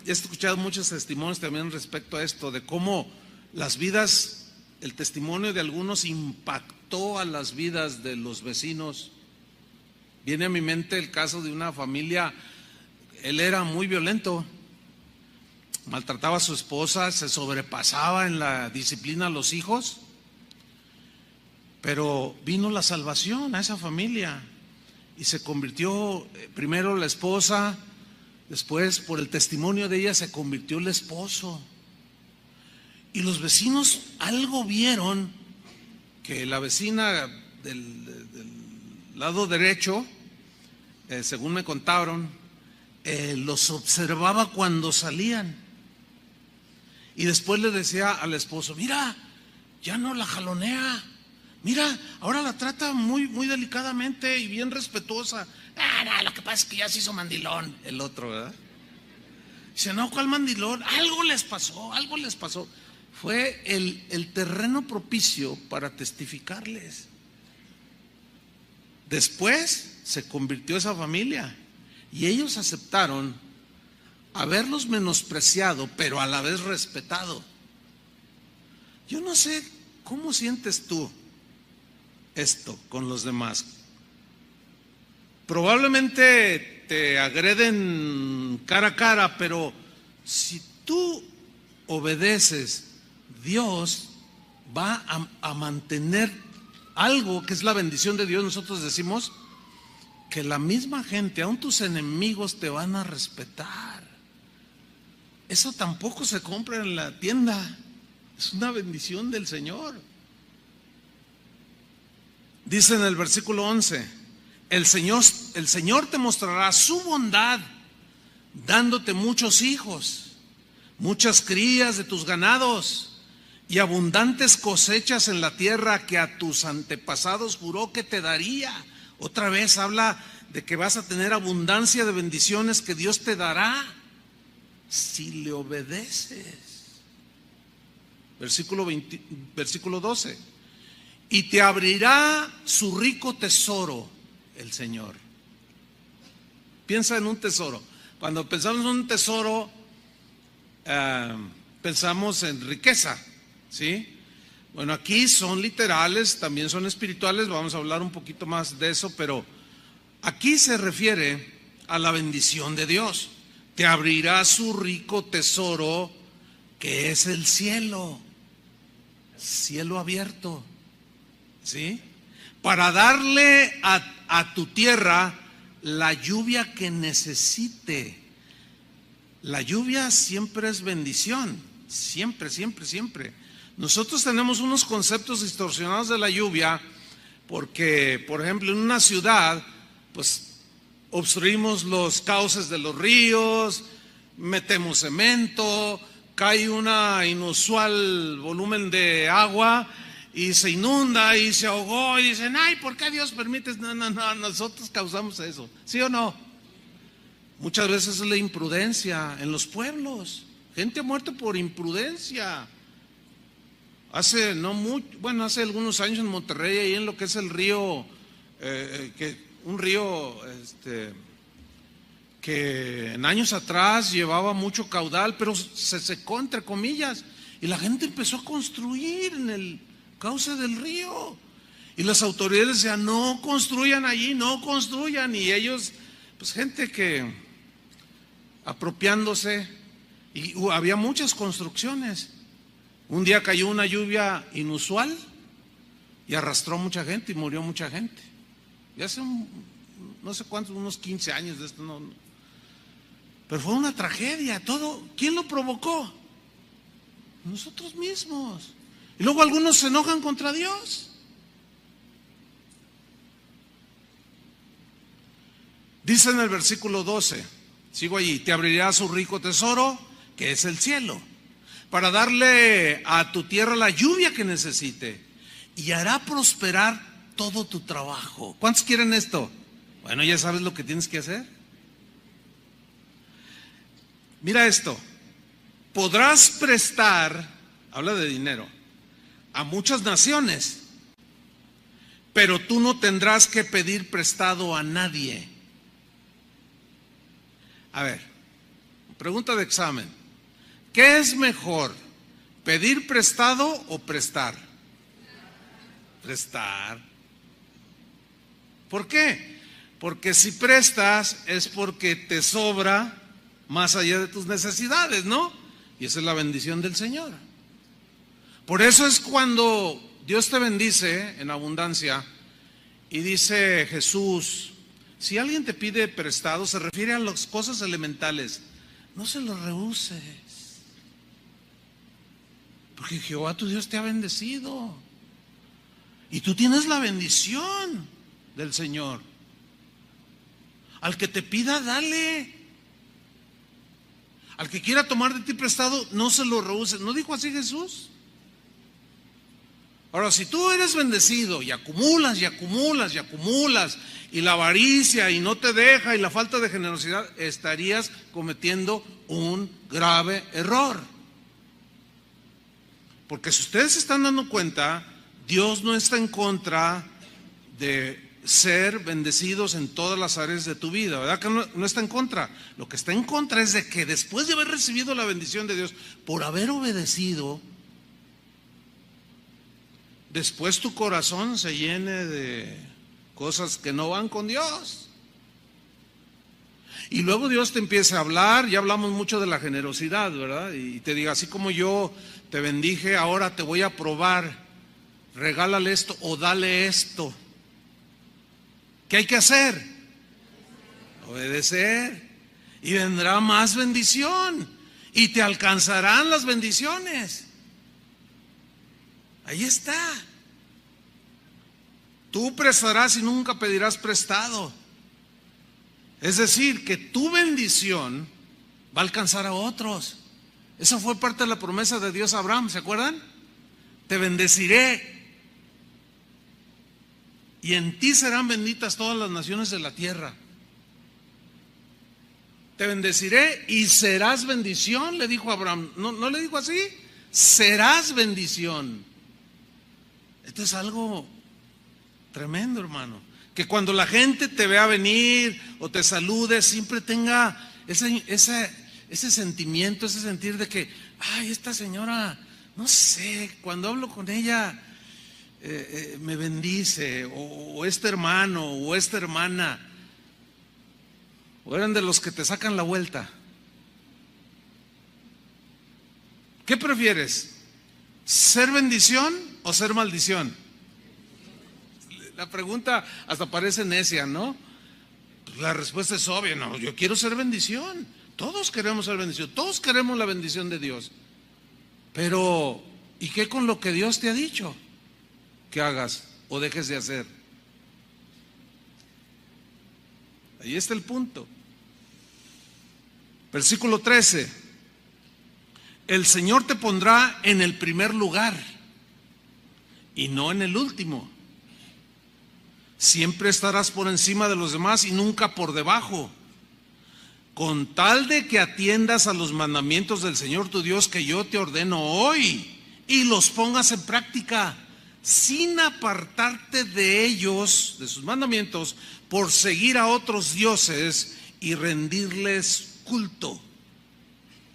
Speaker 1: he escuchado muchos testimonios también respecto a esto, de cómo las vidas, el testimonio de algunos impactó a las vidas de los vecinos. Viene a mi mente el caso de una familia. Él era muy violento, maltrataba a su esposa, se sobrepasaba en la disciplina a los hijos, pero vino la salvación a esa familia y se convirtió primero la esposa, después por el testimonio de ella se convirtió el esposo. Y los vecinos algo vieron, que la vecina del lado derecho, según me contaron, los observaba cuando salían. Y después le decía al esposo: mira, ya no la jalonea, mira, ahora la trata muy, muy delicadamente y bien respetuosa. No, lo que pasa es que ya se hizo mandilón. El otro, ¿verdad? Dice: no, ¿cuál mandilón? Algo les pasó, algo les pasó. Fue el terreno propicio para testificarles. Después se convirtió esa familia y ellos aceptaron haberlos menospreciado, pero a la vez respetado. Yo no sé cómo sientes tú esto con los demás. Probablemente te agreden cara a cara, pero si tú obedeces, Dios va a mantener algo que es la bendición de Dios. Nosotros decimos que la misma gente, aun tus enemigos, te van a respetar. Eso tampoco se compra en la tienda. Es una bendición del Señor. Dice en el versículo 11: el Señor te mostrará su bondad, dándote muchos hijos, muchas crías de tus ganados y abundantes cosechas en la tierra que a tus antepasados juró que te daría. Otra vez habla de que vas a tener abundancia de bendiciones que Dios te dará si le obedeces. Versículo 12: y te abrirá su rico tesoro el Señor. Piensa en un tesoro. Cuando pensamos en un tesoro, pensamos en riqueza, ¿sí? Bueno, aquí son literales, también son espirituales. Vamos a hablar un poquito más de eso, pero aquí se refiere a la bendición de Dios. Te abrirá su rico tesoro, que es el cielo, cielo abierto, ¿sí? Para darle a tu tierra la lluvia que necesite. La lluvia siempre es bendición, siempre, siempre, siempre. Nosotros tenemos unos conceptos distorsionados de la lluvia porque, por ejemplo, en una ciudad, pues obstruimos los cauces de los ríos, metemos cemento, cae un inusual volumen de agua y se inunda y se ahogó y dicen: ay, ¿por qué Dios permite? No, nosotros causamos eso, ¿sí o no? Muchas veces es la imprudencia en los pueblos. Gente ha muerto por imprudencia. Hace algunos años en Monterrey, ahí en lo que es el río, un río que en años atrás llevaba mucho caudal, pero se secó, entre comillas, y la gente empezó a construir en el cauce del río. Y las autoridades decían, no construyan allí, no construyan. Y ellos, pues gente que apropiándose, y había muchas construcciones. Un día cayó una lluvia inusual y arrastró mucha gente y murió mucha gente. Y hace no sé cuántos, unos 15 años de esto, no. Pero fue una tragedia, todo. ¿Quién lo provocó? Nosotros mismos. Y luego algunos se enojan contra Dios. Dice en el versículo 12, sigo allí, te abrirá su rico tesoro, que es el cielo, para darle a tu tierra la lluvia que necesite, y hará prosperar todo tu trabajo. ¿Cuántos quieren esto? Bueno, ya sabes lo que tienes que hacer. Mira esto, podrás prestar, habla de dinero, a muchas naciones, pero tú no tendrás que pedir prestado a nadie. A ver, pregunta de examen, ¿qué es mejor, pedir prestado o prestar? Prestar. ¿Por qué? Porque si prestas es porque te sobra más allá de tus necesidades, ¿no? Y esa es la bendición del Señor. Por eso es cuando Dios te bendice en abundancia y dice Jesús, si alguien te pide prestado, se refiere a las cosas elementales, no se lo rehuses, porque Jehová tu Dios te ha bendecido y tú tienes la bendición del Señor. Al que te pida, dale. Al que quiera tomar de ti prestado, no se lo rehuses. ¿No dijo así Jesús? Ahora, si tú eres bendecido y acumulas y acumulas y acumulas, y la avaricia y no te deja y la falta de generosidad, estarías cometiendo un grave error. Porque si ustedes se están dando cuenta, Dios no está en contra de ser bendecidos en todas las áreas de tu vida, ¿verdad que no está en contra? Lo que está en contra es de que después de haber recibido la bendición de Dios, por haber obedecido, después tu corazón se llene de cosas que no van con Dios. Y luego Dios te empieza a hablar, ya hablamos mucho de la generosidad, ¿verdad? Y te diga, así como yo te bendije, ahora te voy a probar, regálale esto o dale esto. ¿Qué hay que hacer? Obedecer. Y vendrá más bendición. Y te alcanzarán las bendiciones. Ahí está. Tú prestarás y nunca pedirás prestado. Es decir, que tu bendición va a alcanzar a otros. Esa fue parte de la promesa de Dios a Abraham, ¿se acuerdan? Te bendeciré. Y en ti serán benditas todas las naciones de la tierra. Te bendeciré y serás bendición, le dijo Abraham. ¿No le dijo así? Serás bendición. Esto es algo tremendo, hermano. Que cuando la gente te vea venir o te salude, siempre tenga ese sentimiento, ese sentir de que, ay, esta señora, no sé, cuando hablo con ella, me bendice, o este hermano, o esta hermana, o eran de los que te sacan la vuelta. ¿Qué prefieres? ¿Ser bendición o ser maldición? La pregunta hasta parece necia, ¿no? Pues la respuesta es obvia, no, yo quiero ser bendición. Todos queremos ser bendición, todos queremos la bendición de Dios. Pero, ¿y qué con lo que Dios te ha dicho que hagas o dejes de hacer? Ahí está el punto. Versículo 13. El Señor te pondrá en el primer lugar y no en el último. Siempre estarás por encima de los demás y nunca por debajo, con tal de que atiendas a los mandamientos del Señor tu Dios que yo te ordeno hoy y los pongas en práctica, sin apartarte de ellos, de sus mandamientos, por seguir a otros dioses y rendirles culto.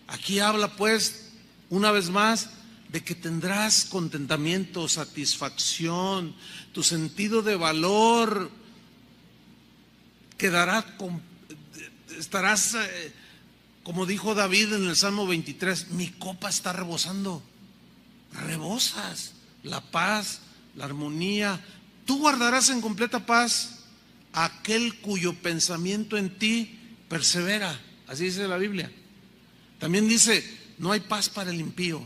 Speaker 1: Aquí habla pues una vez más de que tendrás contentamiento, satisfacción, tu sentido de valor estarás, como dijo David en el Salmo 23, mi copa está rebosando. Rebosas la paz, la armonía. Tú guardarás en completa paz a aquel cuyo pensamiento en ti persevera. Así dice la Biblia. También dice, no hay paz para el impío.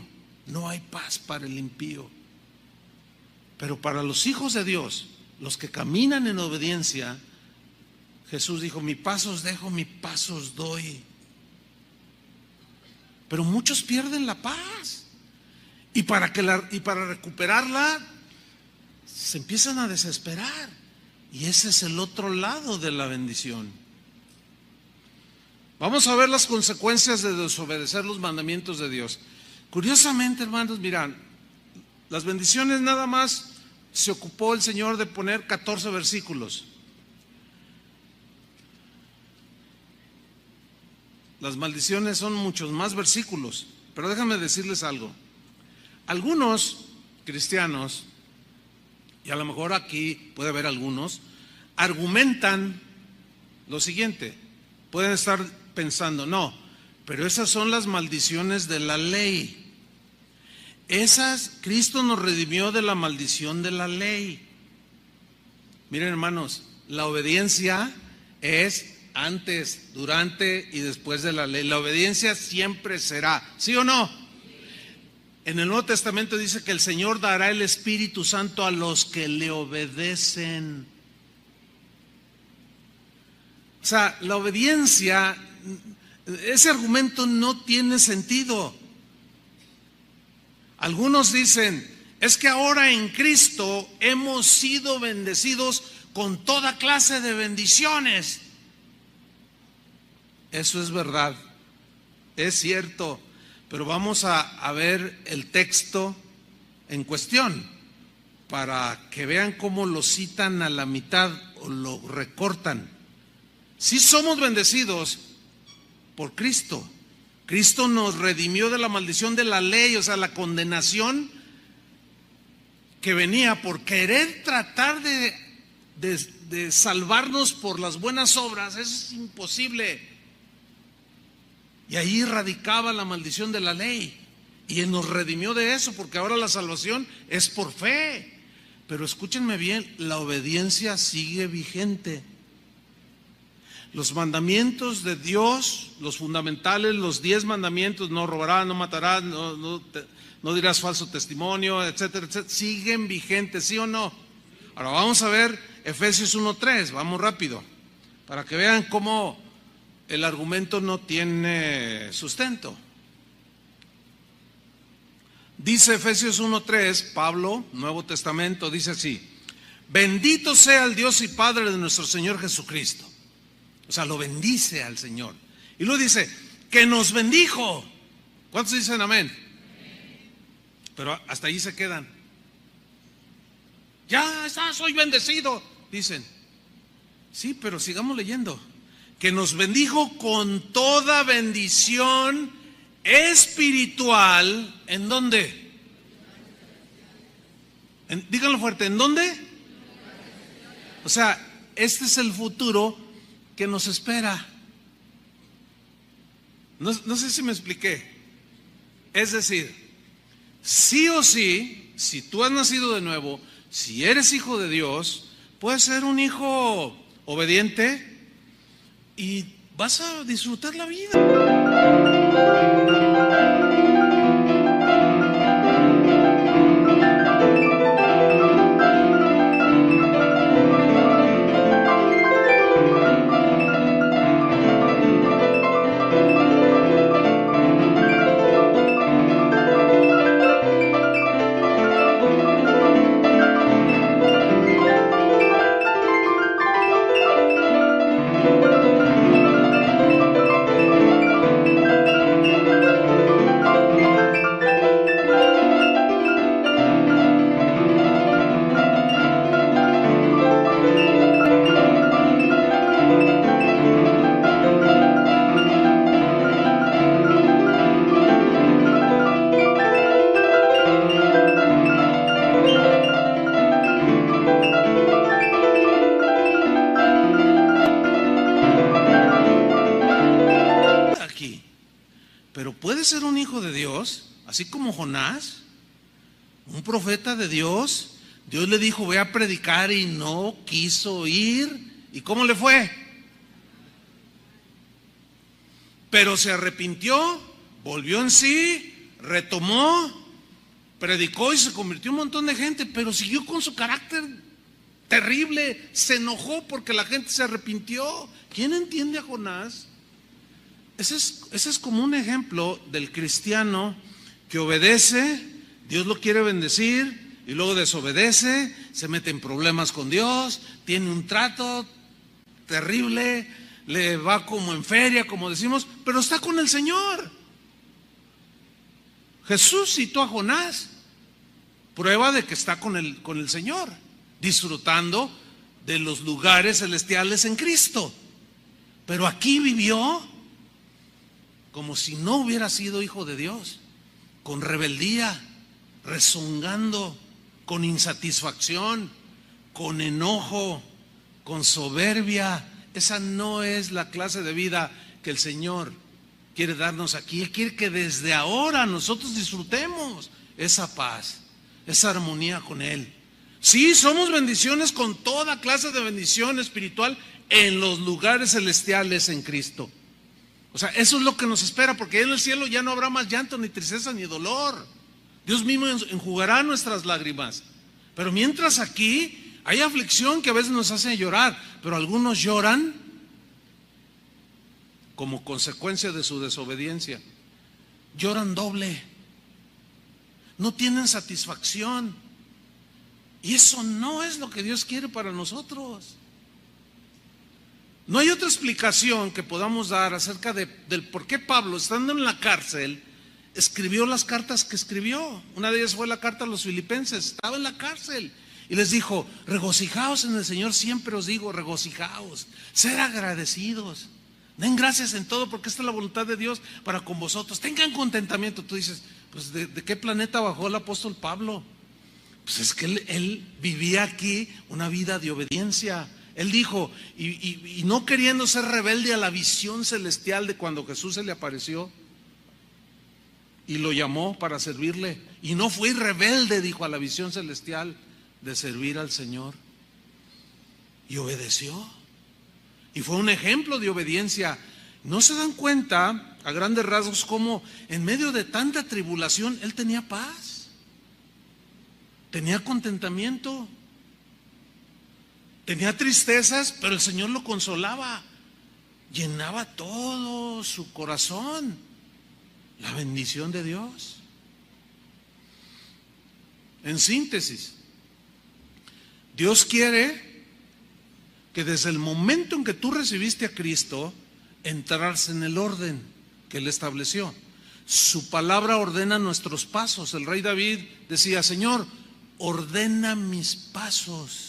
Speaker 1: No hay paz para el impío. Pero para los hijos de Dios, los que caminan en obediencia, Jesús dijo, mi paz os dejo, mi paz os doy. Pero muchos pierden la paz. Y para recuperarla, se empiezan a desesperar. Y ese es el otro lado de la bendición. Vamos a ver las consecuencias de desobedecer los mandamientos de Dios. Curiosamente, hermanos, miran, las bendiciones nada más se ocupó el Señor de poner 14 versículos. Las maldiciones son muchos más versículos. Pero déjame decirles algo. Algunos cristianos, y a lo mejor aquí puede haber algunos, argumentan lo siguiente. Pueden estar pensando, no, pero esas son las maldiciones de la ley. Cristo nos redimió de la maldición de la ley. Miren, hermanos, la obediencia es antes, durante y después de la ley. La obediencia siempre será, ¿sí o no? En el Nuevo Testamento dice que el Señor dará el Espíritu Santo a los que le obedecen. O sea, la obediencia, ese argumento no tiene sentido. Algunos dicen, es que ahora en Cristo hemos sido bendecidos con toda clase de bendiciones. Eso es verdad, es cierto, pero vamos a ver el texto en cuestión para que vean cómo lo citan a la mitad o lo recortan. Sí somos bendecidos por Cristo. Cristo nos redimió de la maldición de la ley, o sea, la condenación que venía por querer tratar de salvarnos por las buenas obras. Eso es imposible. Y ahí radicaba la maldición de la ley. Y Él nos redimió de eso, porque ahora la salvación es por fe. Pero escúchenme bien, la obediencia sigue vigente. Los mandamientos de Dios, los fundamentales, los 10 mandamientos, no robarás, no matarás, no dirás falso testimonio, etcétera, etcétera, siguen vigentes, ¿sí o no? Ahora vamos a ver Efesios 1:3, vamos rápido, para que vean cómo el argumento no tiene sustento. Dice Efesios 1:3, Pablo, Nuevo Testamento, dice así: bendito sea el Dios y Padre de nuestro Señor Jesucristo. O sea, lo bendice al Señor. Y luego dice, que nos bendijo. ¿Cuántos dicen amén? Pero hasta ahí se quedan. Ya está, soy bendecido, dicen. Sí, pero sigamos leyendo. Que nos bendijo con toda bendición espiritual. ¿En dónde? Díganlo fuerte, ¿en dónde? O sea, este es el futuro que nos espera. No sé si me expliqué. Es decir, sí o sí, si tú has nacido de nuevo, si eres hijo de Dios, puedes ser un hijo obediente y vas a disfrutar la vida. pero puede ser un hijo de Dios, así como Jonás, un profeta de Dios. Dios le dijo, ve a predicar y no quiso ir. ¿Y cómo le fue? Pero se arrepintió, volvió en sí, retomó, predicó y se convirtió en un montón de gente, pero siguió con su carácter terrible, se enojó porque la gente se arrepintió. ¿Quién entiende a Jonás? Ese es como un ejemplo del cristiano que obedece, Dios lo quiere bendecir y luego desobedece, se mete en problemas con Dios, tiene un trato terrible, le va como en feria, como decimos, pero está con el Señor. Jesús citó a Jonás, prueba de que está con el Señor, disfrutando de los lugares celestiales en Cristo. Pero aquí vivió como si no hubiera sido hijo de Dios, con rebeldía, rezongando, con insatisfacción, con enojo, con soberbia. Esa no es la clase de vida que el Señor quiere darnos aquí. Él quiere que desde ahora nosotros disfrutemos esa paz, esa armonía con Él. Sí, somos bendiciones con toda clase de bendición espiritual en los lugares celestiales en Cristo. O sea, eso es lo que nos espera, porque en el cielo ya no habrá más llanto, ni tristeza, ni dolor. Dios mismo enjugará nuestras lágrimas. Pero mientras aquí hay aflicción que a veces nos hace llorar, pero algunos lloran como consecuencia de su desobediencia. Lloran doble, no tienen satisfacción. Y eso no es lo que Dios quiere para nosotros. No hay otra explicación que podamos dar acerca del por qué Pablo, estando en la cárcel, escribió las cartas que escribió. Una de ellas fue la carta a los filipenses. Estaba en la cárcel y les dijo, regocijaos en el Señor, siempre os digo, regocijaos, ser agradecidos, den gracias en todo, porque esta es la voluntad de Dios para con vosotros. Tengan contentamiento. Tú dices, pues ¿de qué planeta bajó el apóstol Pablo? Pues es que él vivía aquí una vida de obediencia. Él dijo, y no queriendo ser rebelde a la visión celestial de cuando Jesús se le apareció y lo llamó para servirle, y no fui rebelde, dijo, a la visión celestial de servir al Señor, y obedeció, y fue un ejemplo de obediencia. ¿No se dan cuenta a grandes rasgos cómo en medio de tanta tribulación él tenía paz, tenía contentamiento? Tenía tristezas, pero el Señor lo consolaba, llenaba todo su corazón la bendición de Dios. En síntesis, Dios quiere que desde el momento en que tú recibiste a Cristo, entrarás en el orden que Él estableció. Su palabra ordena nuestros pasos. El rey David decía, Señor, ordena mis pasos,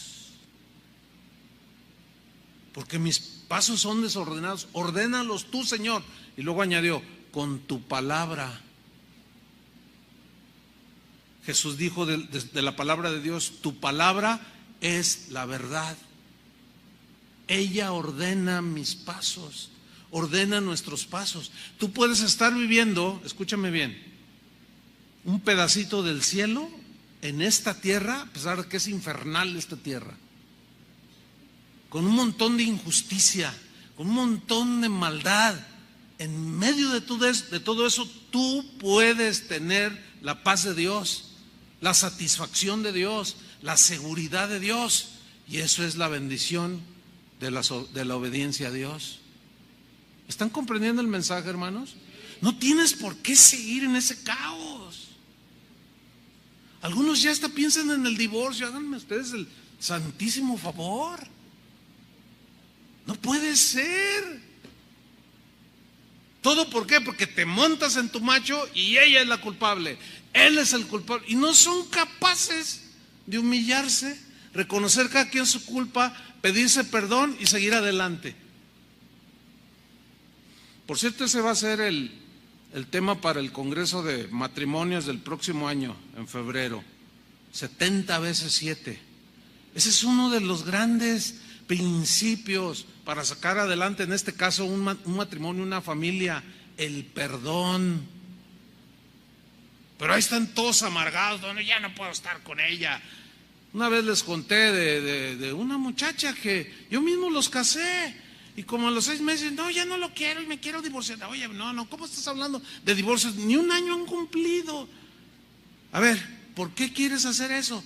Speaker 1: porque mis pasos son desordenados. Ordénalos tú, Señor. Y luego añadió, con tu palabra. Jesús dijo de la palabra de Dios, tu palabra es la verdad. Ella ordena mis pasos, ordena nuestros pasos. Tú puedes estar viviendo, escúchame bien, un pedacito del cielo en esta tierra, a pesar de que es infernal esta tierra, con un montón de injusticia, con un montón de maldad. En medio de todo eso, tú puedes tener la paz de Dios, la satisfacción de Dios, la seguridad de Dios. Y eso es la bendición de la obediencia a Dios. ¿Están comprendiendo el mensaje, hermanos? No tienes por qué seguir en ese caos. Algunos ya hasta piensan en el divorcio. Háganme ustedes el santísimo favor. No puede ser. ¿Todo por qué? Porque te montas en tu macho y ella es la culpable, él es el culpable, y no son capaces de humillarse, reconocer cada quien su culpa, pedirse perdón y seguir adelante. Por cierto, ese va a ser el tema para el Congreso de Matrimonios del próximo año, en febrero. 70 veces 7. Ese es uno de los grandes principios para sacar adelante, en este caso, un matrimonio, una familia el perdón. Pero ahí están todos amargados, bueno, ya no puedo estar con ella. Una vez les conté de una muchacha que yo mismo los casé y como a los 6 meses, no, ya no lo quiero y me quiero divorciar. Oye, no, ¿cómo estás hablando de divorcios? Ni un año han cumplido. A ver, ¿por qué quieres hacer eso?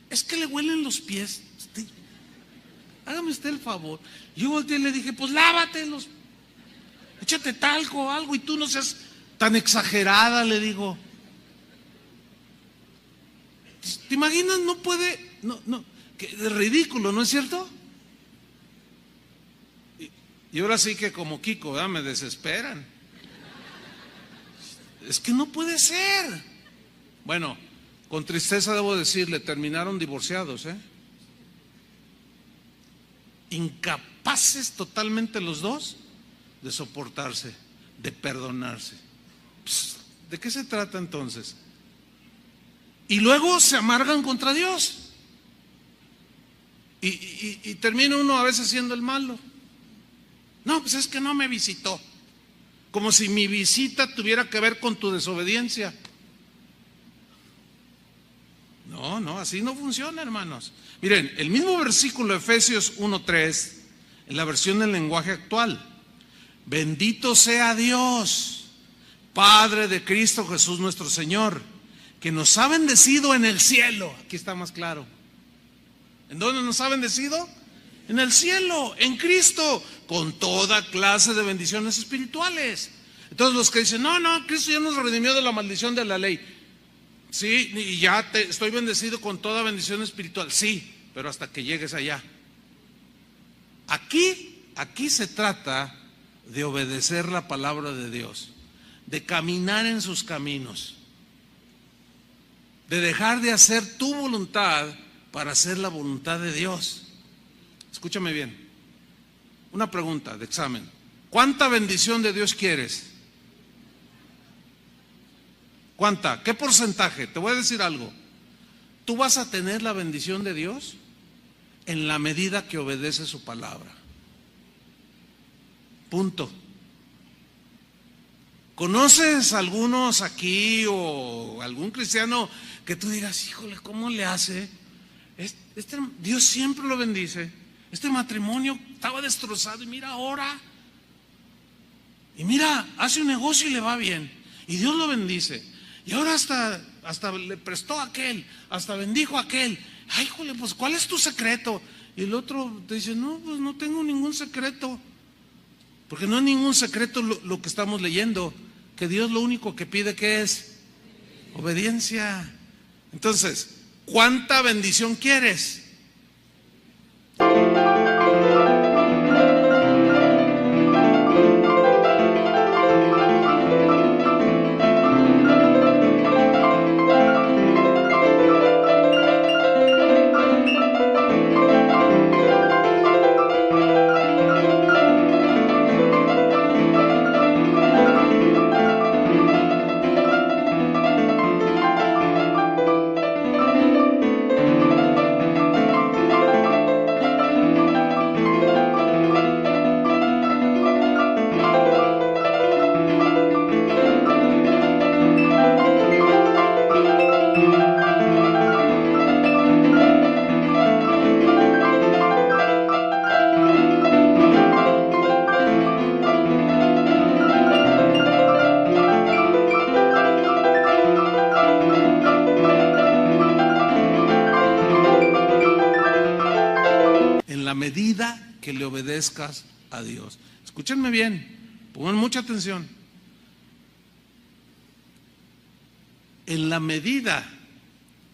Speaker 1: Es que le huelen los pies. Hágame usted el favor. Yo volteé y le dije, pues lávatelos, échate talco o algo y tú no seas tan exagerada, le digo. ¿Te imaginas? No puede, no, que es ridículo, ¿no es cierto? Y ahora sí que como Kiko, ¿verdad? Me desesperan. Es que no puede ser. Bueno, con tristeza debo decirle, terminaron divorciados, incapaces totalmente los dos de soportarse, de perdonarse. ¿De qué se trata entonces? Y luego se amargan contra Dios. Y termina uno a veces siendo el malo. No, pues es que no me visitó. Como si mi visita tuviera que ver con tu desobediencia. No, así no funciona, hermanos. Miren, el mismo versículo de Efesios 1:3, en la versión del lenguaje actual. Bendito sea Dios, Padre de Cristo Jesús nuestro Señor, que nos ha bendecido en el cielo. Aquí está más claro. ¿En dónde nos ha bendecido? En el cielo, en Cristo, con toda clase de bendiciones espirituales. Entonces los que dicen, no, Cristo ya nos redimió de la maldición de la ley. Sí, y ya estoy bendecido con toda bendición espiritual. Sí, pero hasta que llegues allá. Aquí se trata de obedecer la palabra de Dios, de caminar en sus caminos, de dejar de hacer tu voluntad para hacer la voluntad de Dios. Escúchame bien, una pregunta de examen. ¿Cuánta bendición de Dios quieres? ¿Cuánta? ¿Qué porcentaje? Te voy a decir algo. Tú vas a tener la bendición de Dios en la medida que obedeces su palabra. Punto. ¿Conoces algunos aquí o algún cristiano que tú digas, híjole, ¿cómo le hace? Dios siempre lo bendice. Este matrimonio estaba destrozado y mira ahora. Y mira, hace un negocio y le va bien. Y Dios lo bendice. Y ahora hasta le prestó a aquel, hasta bendijo a aquel. Ay, híjole, pues ¿cuál es tu secreto? Y el otro te dice, no, pues no tengo ningún secreto. Porque no es ningún secreto lo que estamos leyendo. Que Dios lo único que pide que es obediencia. Entonces, ¿cuánta bendición quieres? Que le obedezcas a Dios. Escúchenme bien, pongan mucha atención. En la medida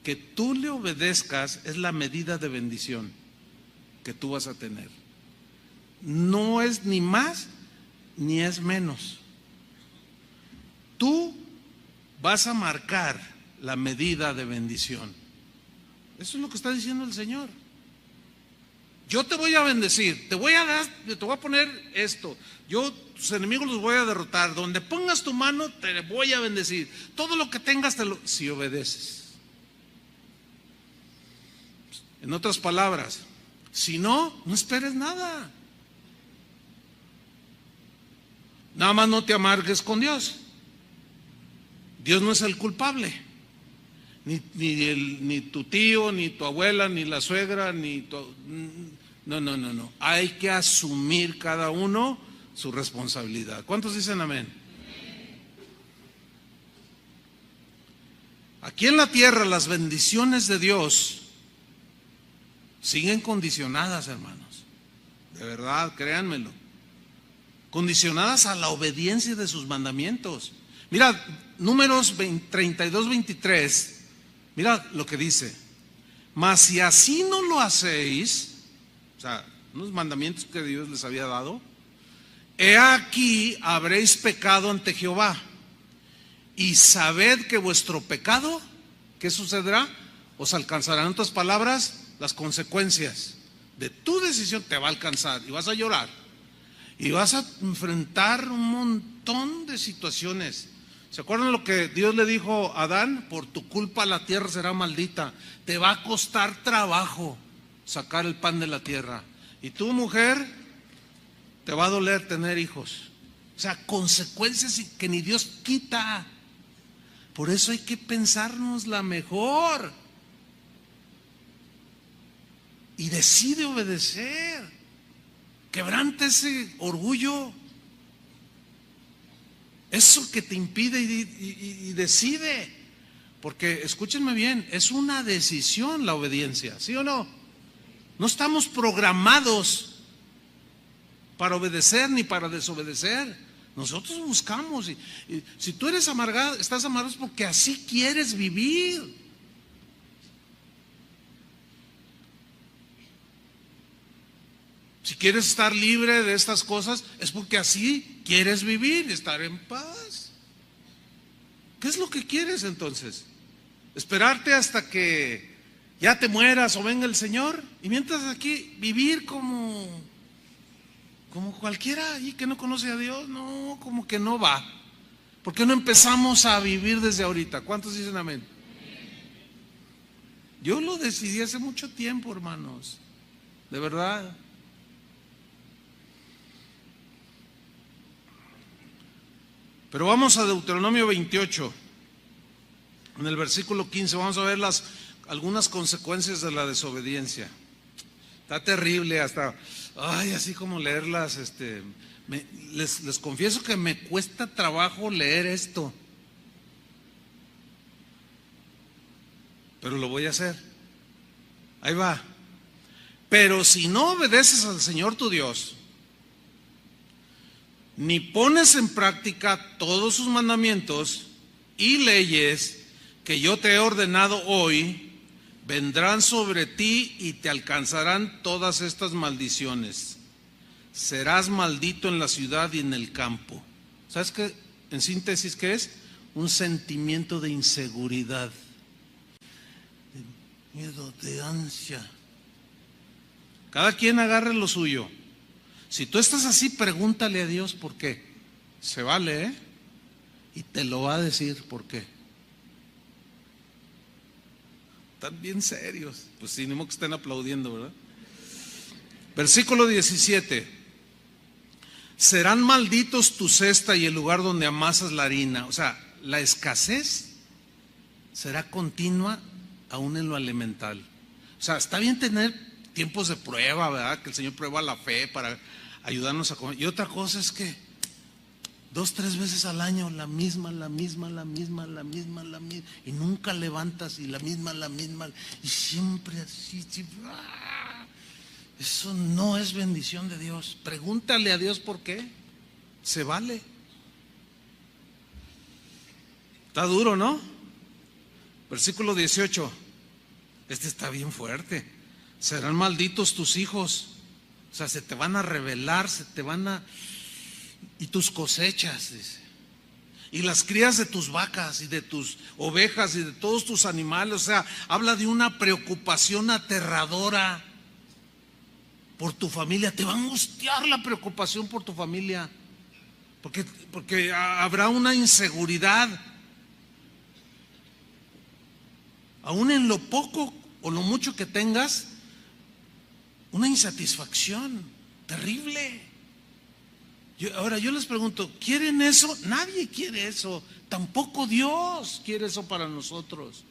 Speaker 1: que tú le obedezcas es la medida de bendición que tú vas a tener. No es ni más ni es menos. Tú vas a marcar la medida de bendición. Eso es lo que está diciendo el Señor. Yo te voy a bendecir, te voy a dar, te voy a poner esto. Yo, tus enemigos los voy a derrotar. Donde pongas tu mano, te voy a bendecir. Todo lo que tengas, si obedeces. En otras palabras, si no, no esperes nada. Nada más no te amargues con Dios. Dios no es el culpable. Ni tu tío, ni tu abuela, ni la suegra, No. Hay que asumir cada uno su responsabilidad. ¿Cuántos dicen amén? Aquí en la tierra las bendiciones de Dios siguen condicionadas, hermanos. De verdad, créanmelo. Condicionadas a la obediencia de sus mandamientos. Mira, Números 32, 23. Mira lo que dice: mas si así no lo hacéis, o sea, unos mandamientos que Dios les había dado, he aquí habréis pecado ante Jehová, y sabed que vuestro pecado, ¿qué sucederá? Os alcanzarán, en otras palabras, las consecuencias de tu decisión te va a alcanzar, y vas a llorar, y vas a enfrentar un montón de situaciones. ¿Se acuerdan lo que Dios le dijo a Adán? Por tu culpa la tierra será maldita. Te va a costar trabajo sacar el pan de la tierra. Y tú, mujer, te va a doler tener hijos. O sea, consecuencias que ni Dios quita. Por eso hay que pensarnos la mejor. Y decide obedecer. Quebranta ese orgullo. Eso que te impide y decide. Porque, escúchenme bien, es una decisión la obediencia, ¿sí o no? No estamos programados para obedecer ni para desobedecer. Nosotros buscamos. Y si tú eres amargado, estás amargado es porque así quieres vivir. Si quieres estar libre de estas cosas, es porque así quieres vivir, estar en paz. ¿Qué es lo que quieres entonces? ¿Esperarte hasta que ya te mueras o venga el Señor? Y mientras aquí vivir como cualquiera ahí que no conoce a Dios. No, como que no va. ¿Por qué no empezamos a vivir desde ahorita? ¿Cuántos dicen amén? Yo lo decidí hace mucho tiempo, hermanos. De verdad. Pero vamos a Deuteronomio 28, en el versículo 15, vamos a ver algunas consecuencias de la desobediencia. Está terrible hasta, así como leerlas, les confieso que me cuesta trabajo leer esto, pero lo voy a hacer. Ahí va. Pero si no obedeces al Señor tu Dios, ni pones en práctica todos sus mandamientos y leyes que yo te he ordenado hoy, vendrán sobre ti y te alcanzarán todas estas maldiciones. Serás maldito en la ciudad y en el campo. ¿Sabes qué? En síntesis, ¿qué es? Un sentimiento de inseguridad, de miedo, de ansia. Cada quien agarre lo suyo. Si tú estás así, pregúntale a Dios por qué. Se vale, ¿eh? Y te lo va a decir por qué. Están bien serios. Pues sí, ni modo que estén aplaudiendo, ¿verdad? Versículo 17. Serán malditos tu cesta y el lugar donde amasas la harina. O sea, la escasez será continua aún en lo elemental. O sea, está bien tener tiempos de prueba, ¿verdad? Que el Señor prueba la fe para ayudarnos a comer. Y otra cosa es que 2, 3 veces al año la misma, y nunca levantas y la misma, y siempre así. Eso no es bendición de Dios. Pregúntale a Dios por qué. Se vale. Está duro, ¿no? Versículo 18. Este está bien fuerte. Serán malditos tus hijos. O sea, se te van a rebelar, y tus cosechas, dice. Y las crías de tus vacas y de tus ovejas y de todos tus animales. O sea, habla de una preocupación aterradora por tu familia. Te va a angustiar la preocupación por tu familia. Porque habrá una inseguridad. Aún en lo poco o lo mucho que tengas, una insatisfacción terrible. Ahora yo les pregunto, ¿quieren eso? Nadie quiere eso. Tampoco Dios quiere eso para nosotros.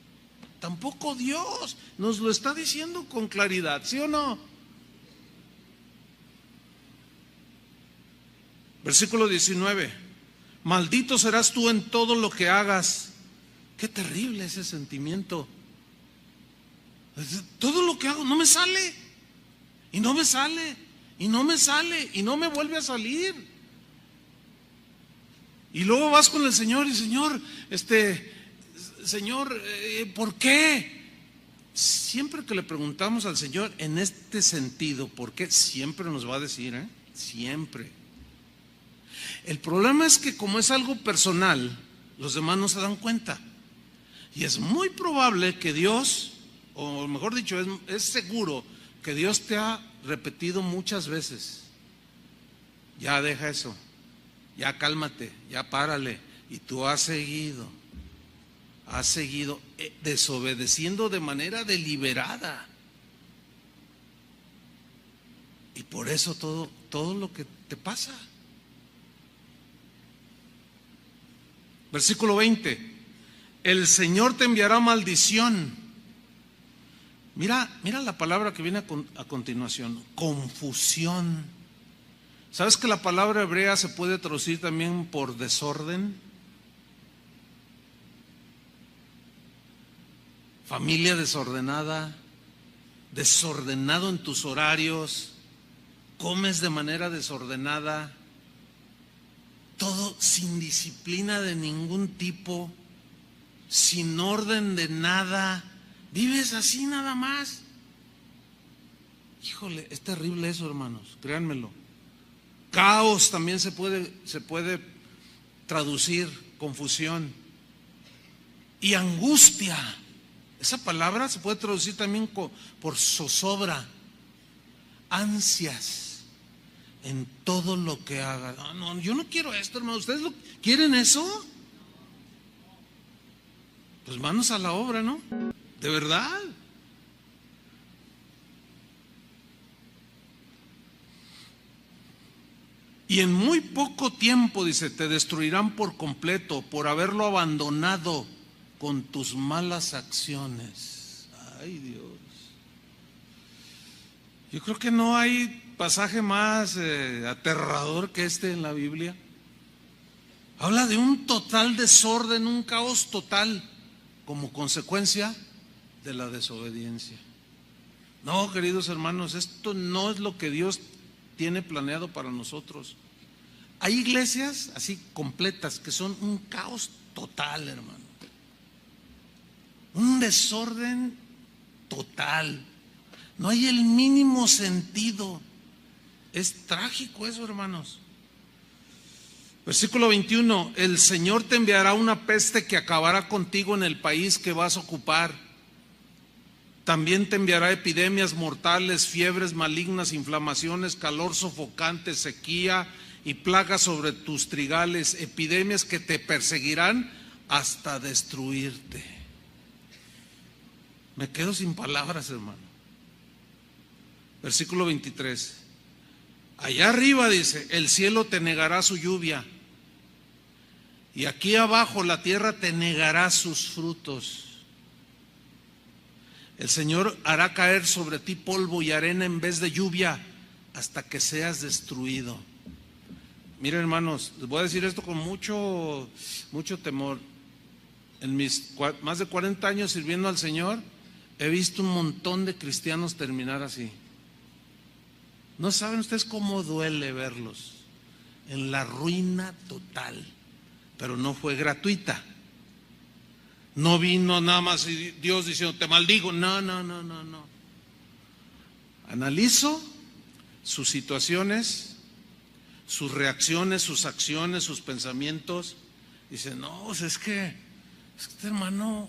Speaker 1: Tampoco Dios nos lo está diciendo con claridad, ¿sí o no? Versículo 19. Maldito serás tú en todo lo que hagas. Qué terrible ese sentimiento. Todo lo que hago no me sale. Y no me sale. Y no me sale. Y no me vuelve a salir. Y luego vas con el Señor y Señor, ¿por qué? Siempre que le preguntamos al Señor en este sentido, ¿por qué? Siempre nos va a decir, siempre. El problema es que como es algo personal, los demás no se dan cuenta. Y es muy probable que Dios, o mejor dicho, es seguro que Dios te ha repetido muchas veces: ya deja eso, ya cálmate, ya párale. Y tú has seguido desobedeciendo de manera deliberada. Y por eso todo lo que te pasa. Versículo 20. El Señor te enviará maldición. Mira la palabra que viene a continuación: confusión. ¿Sabes que la palabra hebrea se puede traducir también por desorden? Familia desordenada, desordenado en tus horarios, comes de manera desordenada, todo sin disciplina de ningún tipo, sin orden de nada, vives así nada más. Híjole, es terrible eso, hermanos, créanmelo. Caos también se puede traducir, confusión. Y angustia, esa palabra se puede traducir también por zozobra, ansias en todo lo que haga. No, yo no quiero esto, hermano. ¿Ustedes quieren eso? Pues manos a la obra, ¿no? De verdad. Y en muy poco tiempo, dice, te destruirán por completo por haberlo abandonado con tus malas acciones. Ay, Dios. Yo creo que no hay pasaje más aterrador que este en la Biblia. Habla de un total desorden, un caos total como consecuencia de la desobediencia. No, queridos hermanos, esto no es lo que Dios tiene planeado para nosotros. Hay iglesias así completas que son un caos total, hermano. Un desorden total. No hay el mínimo sentido. Es trágico eso, hermanos. Versículo 21. El Señor te enviará una peste que acabará contigo en el país que vas a ocupar. También te enviará epidemias mortales, fiebres malignas, inflamaciones, calor sofocante, sequía y plagas sobre tus trigales, epidemias que te perseguirán hasta destruirte. Me quedo sin palabras, hermano. Versículo 23. Allá arriba dice, el cielo te negará su lluvia, y aquí abajo la tierra te negará sus frutos. El Señor hará caer sobre ti polvo y arena en vez de lluvia hasta que seas destruido. Miren, hermanos, les voy a decir esto con mucho temor. En mis más de 40 años sirviendo al Señor, he visto un montón de cristianos terminar así. No saben ustedes cómo duele verlos en la ruina total, pero no fue gratuita. No vino nada más Dios diciendo te maldigo. No. Analizo sus situaciones, sus reacciones, sus acciones, sus pensamientos. Dice, no, es que este hermano,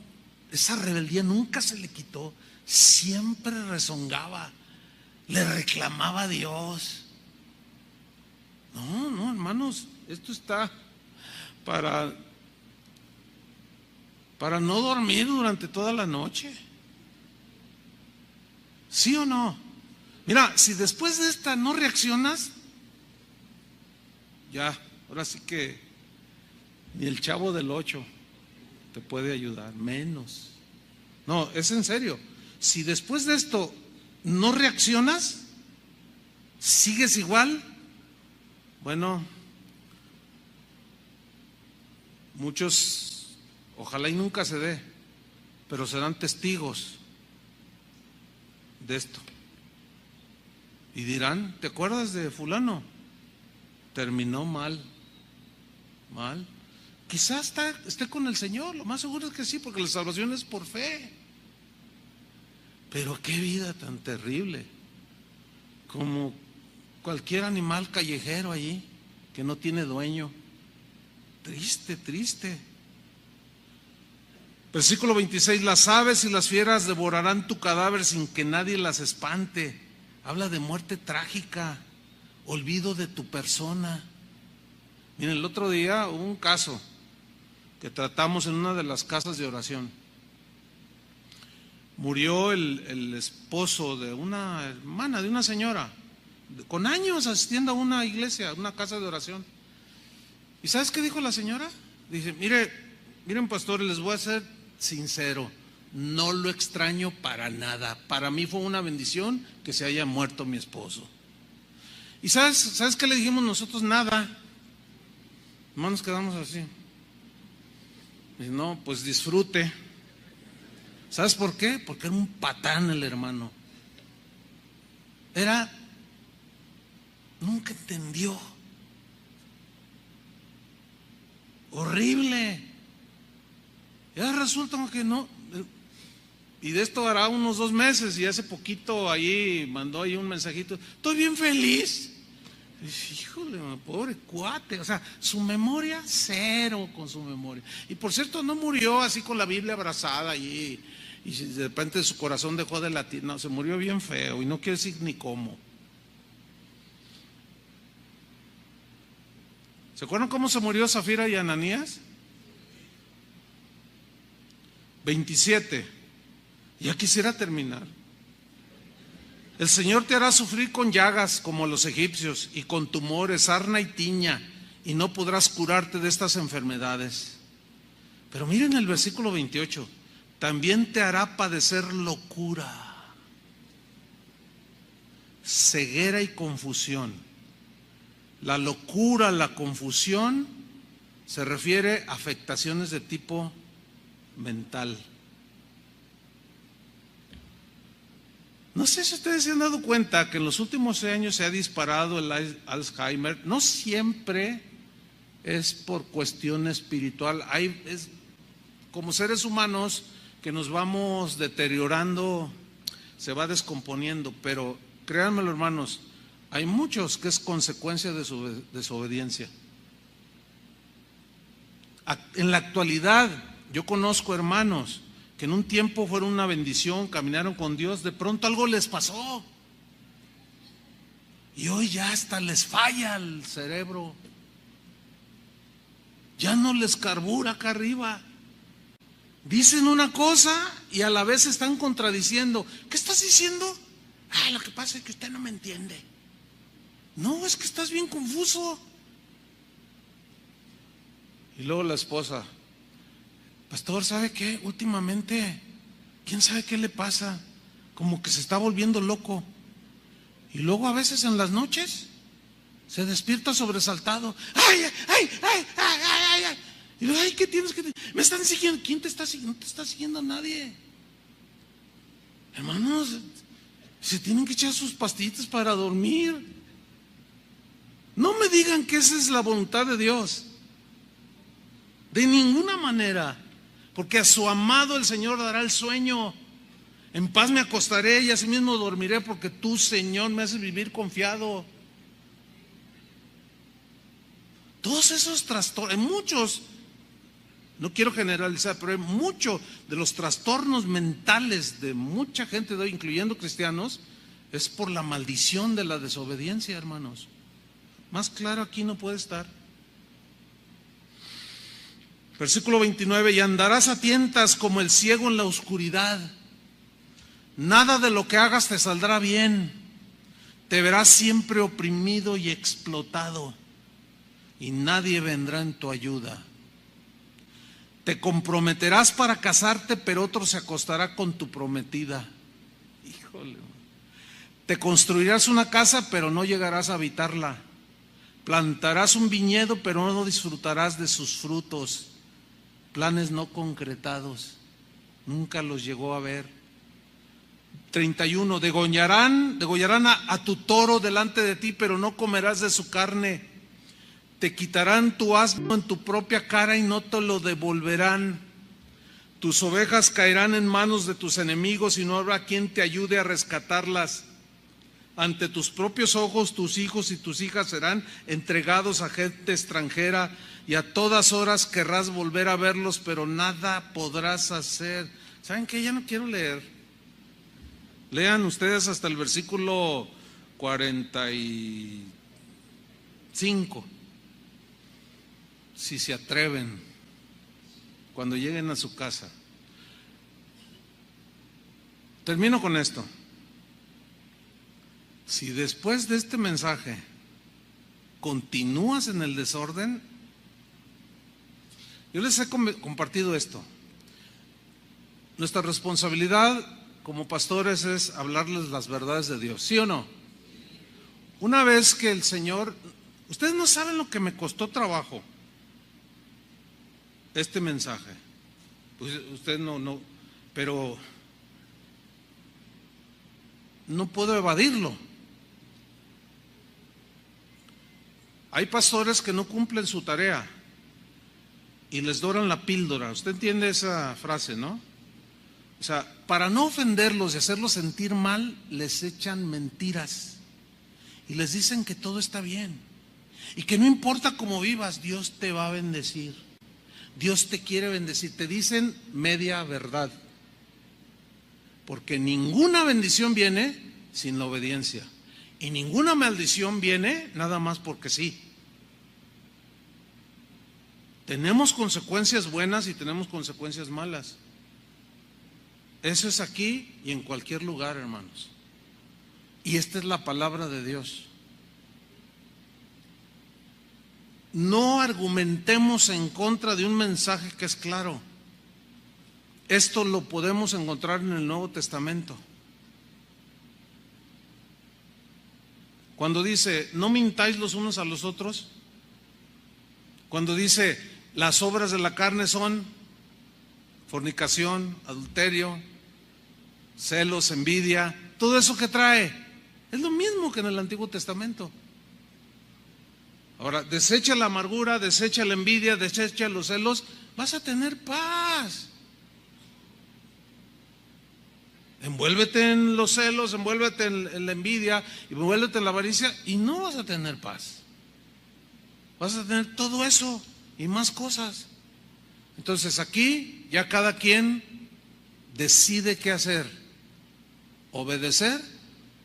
Speaker 1: esa rebeldía nunca se le quitó, siempre rezongaba, le reclamaba a Dios. No, hermanos, esto está para no dormir durante toda la noche. ¿Sí o no? Mira, si después de esta no reaccionas, ya, ahora sí que ni el Chavo del 8 te puede ayudar, menos. No, es en serio. Si después de esto no reaccionas, sigues igual, bueno, muchos, ojalá y nunca se dé, pero serán testigos de esto. Y dirán, ¿te acuerdas de fulano? Terminó mal. Quizás esté con el Señor, lo más seguro es que sí, porque la salvación es por fe. Pero qué vida tan terrible, como cualquier animal callejero allí, que no tiene dueño. Triste, triste. Versículo 26, las aves y las fieras devorarán tu cadáver sin que nadie las espante. Habla de muerte trágica, olvido de tu persona. Miren, el otro día hubo un caso que tratamos en una de las casas de oración. Murió el esposo de una hermana, de una señora, con años asistiendo a una iglesia, a una casa de oración. ¿Y sabes qué dijo la señora? Dice, miren pastores, les voy a ser sincero, no lo extraño para nada. Para mí fue una bendición que se haya muerto mi esposo. ¿Y sabes qué le dijimos nosotros? Nada. Nomás nos quedamos así. Y no, pues disfrute. ¿Sabes por qué? Porque era un patán el hermano. Nunca entendió. Horrible. Ya resulta que no. Y de esto hará unos 2 meses, y hace poquito ahí mandó ahí un mensajito, estoy bien feliz. Y, híjole, pobre cuate, o sea, su memoria, cero con su memoria. Y por cierto, no murió así con la Biblia abrazada allí, y de repente su corazón dejó de latir. No, se murió bien feo, y no quiero decir ni cómo. ¿Se acuerdan cómo se murió Zafira y Ananías? 27. Ya quisiera terminar. El Señor te hará sufrir con llagas como los egipcios, y con tumores, sarna y tiña, y no podrás curarte de estas enfermedades. Pero miren el versículo 28, también te hará padecer locura, ceguera y confusión. La locura, la confusión, se refiere a afectaciones de tipo mental. No sé si ustedes se han dado cuenta que en los últimos años se ha disparado el Alzheimer. No siempre es por cuestión espiritual. Es como seres humanos que nos vamos deteriorando, se va descomponiendo, pero créanmelo, hermanos, hay muchos que es consecuencia de su desobediencia. En la actualidad yo conozco hermanos que en un tiempo fueron una bendición, caminaron con Dios, de pronto algo les pasó y hoy ya hasta les falla el cerebro, ya no les carbura acá arriba, dicen una cosa y a la vez están contradiciendo. ¿Qué estás diciendo? Lo que pasa es que usted no me entiende. No, es que estás bien confuso. Y luego la esposa, pastor, ¿sabe qué? Últimamente, ¿quién sabe qué le pasa? Como que se está volviendo loco. Y luego a veces en las noches se despierta sobresaltado. ¡Ay! Y luego, ¿qué tienes que...? Me están siguiendo. ¿Quién te está siguiendo? No te está siguiendo nadie. Hermanos, se tienen que echar sus pastillitas para dormir. No me digan que esa es la voluntad de Dios. De ninguna manera. Porque a su amado el Señor dará el sueño. En paz me acostaré y asimismo dormiré, porque tú, Señor, me haces vivir confiado. Todos esos trastornos, muchos, no quiero generalizar, pero hay muchos de los trastornos mentales de mucha gente de hoy, incluyendo cristianos, es por la maldición de la desobediencia, hermanos. Más claro aquí no puede estar. Versículo 29, y andarás a tientas como el ciego en la oscuridad. Nada de lo que hagas te saldrá bien. Te verás siempre oprimido y explotado. y nadie vendrá en tu ayuda. Te comprometerás para casarte, pero otro se acostará con tu prometida. Híjole. Te construirás una casa, pero no llegarás a habitarla. Plantarás un viñedo, pero no disfrutarás de sus frutos. Planes no concretados. Nunca los llegó a ver. 31. Degollarán a tu toro delante de ti, pero no comerás de su carne. Te quitarán tu asno en tu propia cara y no te lo devolverán. Tus ovejas caerán en manos de tus enemigos y no habrá quien te ayude a rescatarlas. Ante tus propios ojos tus hijos y tus hijas serán entregados a gente extranjera y a todas horas querrás volver a verlos, pero nada podrás hacer. ¿Saben qué? Ya no quiero leer. Lean ustedes hasta el versículo 45. Si se atreven, cuando lleguen a su casa. Termino con esto. Si después de este mensaje continúas en el desorden, yo les he compartido esto. Nuestra responsabilidad como pastores es hablarles las verdades de Dios, ¿sí o no? Una vez que el Señor, ustedes no saben lo que me costó trabajo este mensaje. Pues ustedes no, pero no puedo evadirlo. Hay pastores que no cumplen su tarea y les doran la píldora. Usted entiende esa frase, ¿no? O sea, para no ofenderlos y hacerlos sentir mal, les echan mentiras y les dicen que todo está bien y que no importa cómo vivas, Dios te va a bendecir. Dios te quiere bendecir. Te dicen media verdad, porque ninguna bendición viene sin la obediencia y ninguna maldición viene nada más porque sí. Tenemos consecuencias buenas y tenemos consecuencias malas. Eso es aquí y en cualquier lugar, hermanos. Y esta es la palabra de Dios. No argumentemos en contra de un mensaje que es claro. Esto lo podemos encontrar en el Nuevo Testamento. Cuando dice, no mintáis los unos a los otros. Cuando dice, las obras de la carne son fornicación, adulterio, celos, envidia, todo eso que trae. Es lo mismo que en el Antiguo Testamento. Ahora, desecha la amargura, desecha la envidia, desecha los celos, vas a tener paz. Envuélvete en los celos, envuélvete en la envidia, envuélvete en la avaricia y no vas a tener paz. Vas a tener todo eso y más cosas. Entonces aquí ya cada quien decide qué hacer: obedecer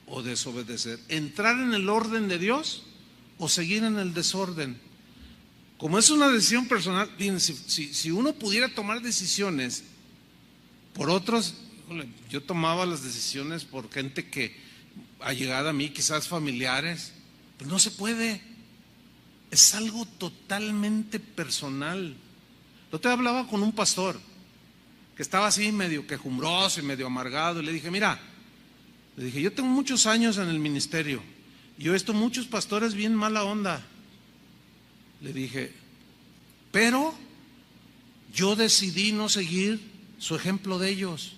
Speaker 1: o desobedecer, entrar en el orden de Dios o seguir en el desorden. Como es una decisión personal, si uno pudiera tomar decisiones por otros, yo tomaba las decisiones por gente que allegada a mí, quizás familiares, pues no se puede. Es algo totalmente personal. Yo te hablaba con un pastor que estaba así medio quejumbroso y medio amargado, y le dije, mira, yo tengo muchos años en el ministerio y yo he visto muchos pastores bien mala onda. Le dije, pero yo decidí no seguir su ejemplo de ellos.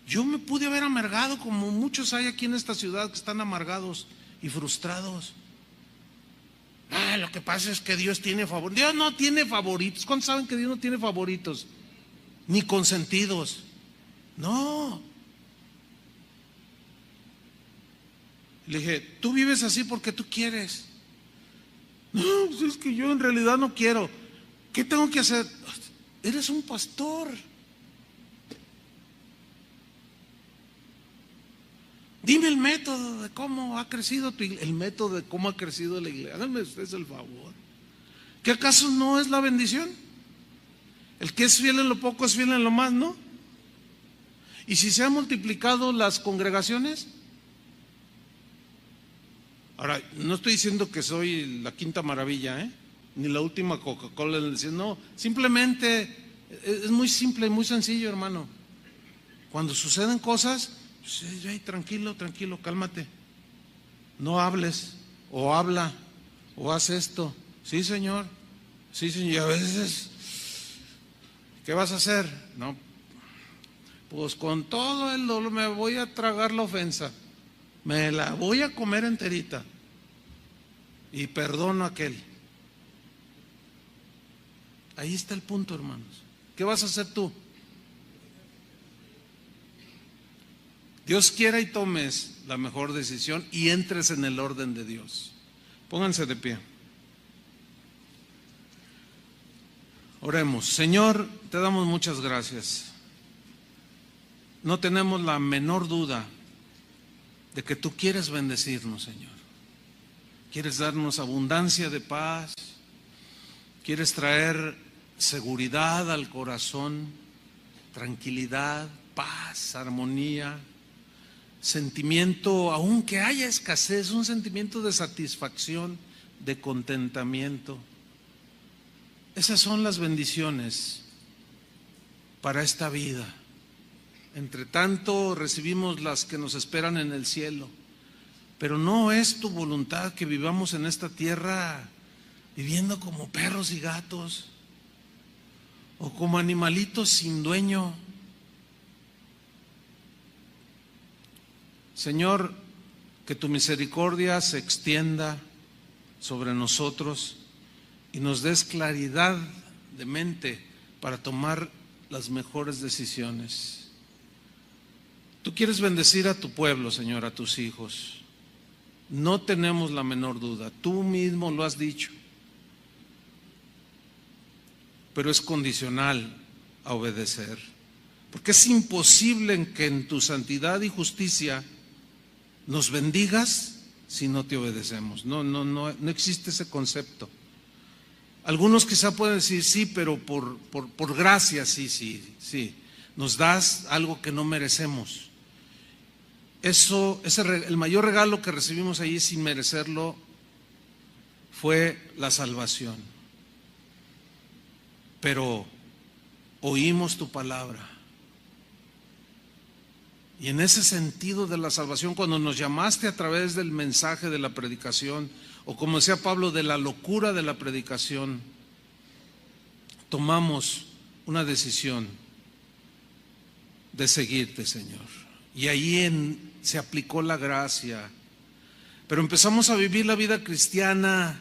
Speaker 1: Yo me pude haber amargado como muchos hay aquí en esta ciudad que están amargados y frustrados. Lo que pasa es que Dios tiene favoritos. Dios no tiene favoritos. ¿Cuántos saben que Dios no tiene favoritos? Ni consentidos. No. Le dije, tú vives así porque tú quieres. No, pues es que yo en realidad no quiero. ¿Qué tengo que hacer? Eres un pastor. Dime el método de cómo ha crecido el método de cómo ha crecido la iglesia. Háganme ustedes el favor. ¿Qué acaso no es la bendición? El que es fiel en lo poco es fiel en lo más, ¿no? Y si se han multiplicado las congregaciones, Ahora, no estoy diciendo que soy la quinta maravilla, ni la última Coca-Cola, no, simplemente es muy simple y muy sencillo, hermano. Cuando suceden cosas, pues, hey, tranquilo, cálmate. No hables, o habla, o haz esto. Sí, señor. Y a veces, ¿qué vas a hacer? No, pues con todo el dolor me voy a tragar la ofensa. Me la voy a comer enterita. Y perdono a aquel. Ahí está el punto, hermanos. ¿Qué vas a hacer tú? Dios quiera y tomes la mejor decisión y entres en el orden de Dios. Pónganse de pie. Oremos. Señor, te damos muchas gracias. No tenemos la menor duda de que tú quieres bendecirnos, Señor. Quieres darnos abundancia de paz. Quieres traer seguridad al corazón, tranquilidad, paz, armonía, sentimiento, aunque haya escasez, un sentimiento de satisfacción, de contentamiento. Esas son las bendiciones para esta vida. Entre tanto recibimos las que nos esperan en el cielo, pero no es tu voluntad que vivamos en esta tierra viviendo como perros y gatos o como animalitos sin dueño. Señor, que tu misericordia se extienda sobre nosotros y nos des claridad de mente para tomar las mejores decisiones. Tú quieres bendecir a tu pueblo, Señor, a tus hijos. No tenemos la menor duda, tú mismo lo has dicho, pero es condicional a obedecer, porque es imposible que en tu santidad y justicia nos bendigas si no te obedecemos. No existe ese concepto. Algunos quizá pueden decir sí, pero por gracia, sí, nos das algo que no merecemos. El mayor regalo que recibimos allí sin merecerlo fue la salvación. Pero oímos tu palabra. Y en ese sentido de la salvación, cuando nos llamaste a través del mensaje de la predicación, o como decía Pablo, de la locura de la predicación, tomamos una decisión de seguirte, Señor. Y ahí se aplicó la gracia. Pero empezamos a vivir la vida cristiana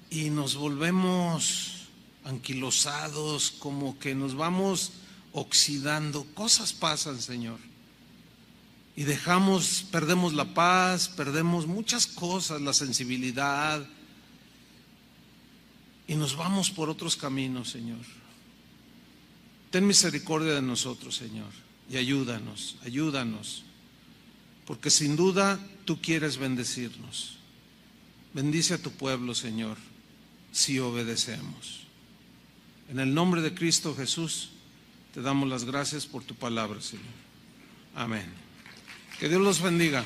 Speaker 1: y nos volvemos anquilosados, como que nos vamos oxidando. Cosas pasan, Señor. Y perdemos la paz, perdemos muchas cosas, la sensibilidad, y nos vamos por otros caminos, Señor. Ten misericordia de nosotros, Señor, y ayúdanos, porque sin duda tú quieres bendecirnos. Bendice a tu pueblo, Señor, si obedecemos. En el nombre de Cristo Jesús, te damos las gracias por tu palabra, Señor. Amén. Que Dios los bendiga.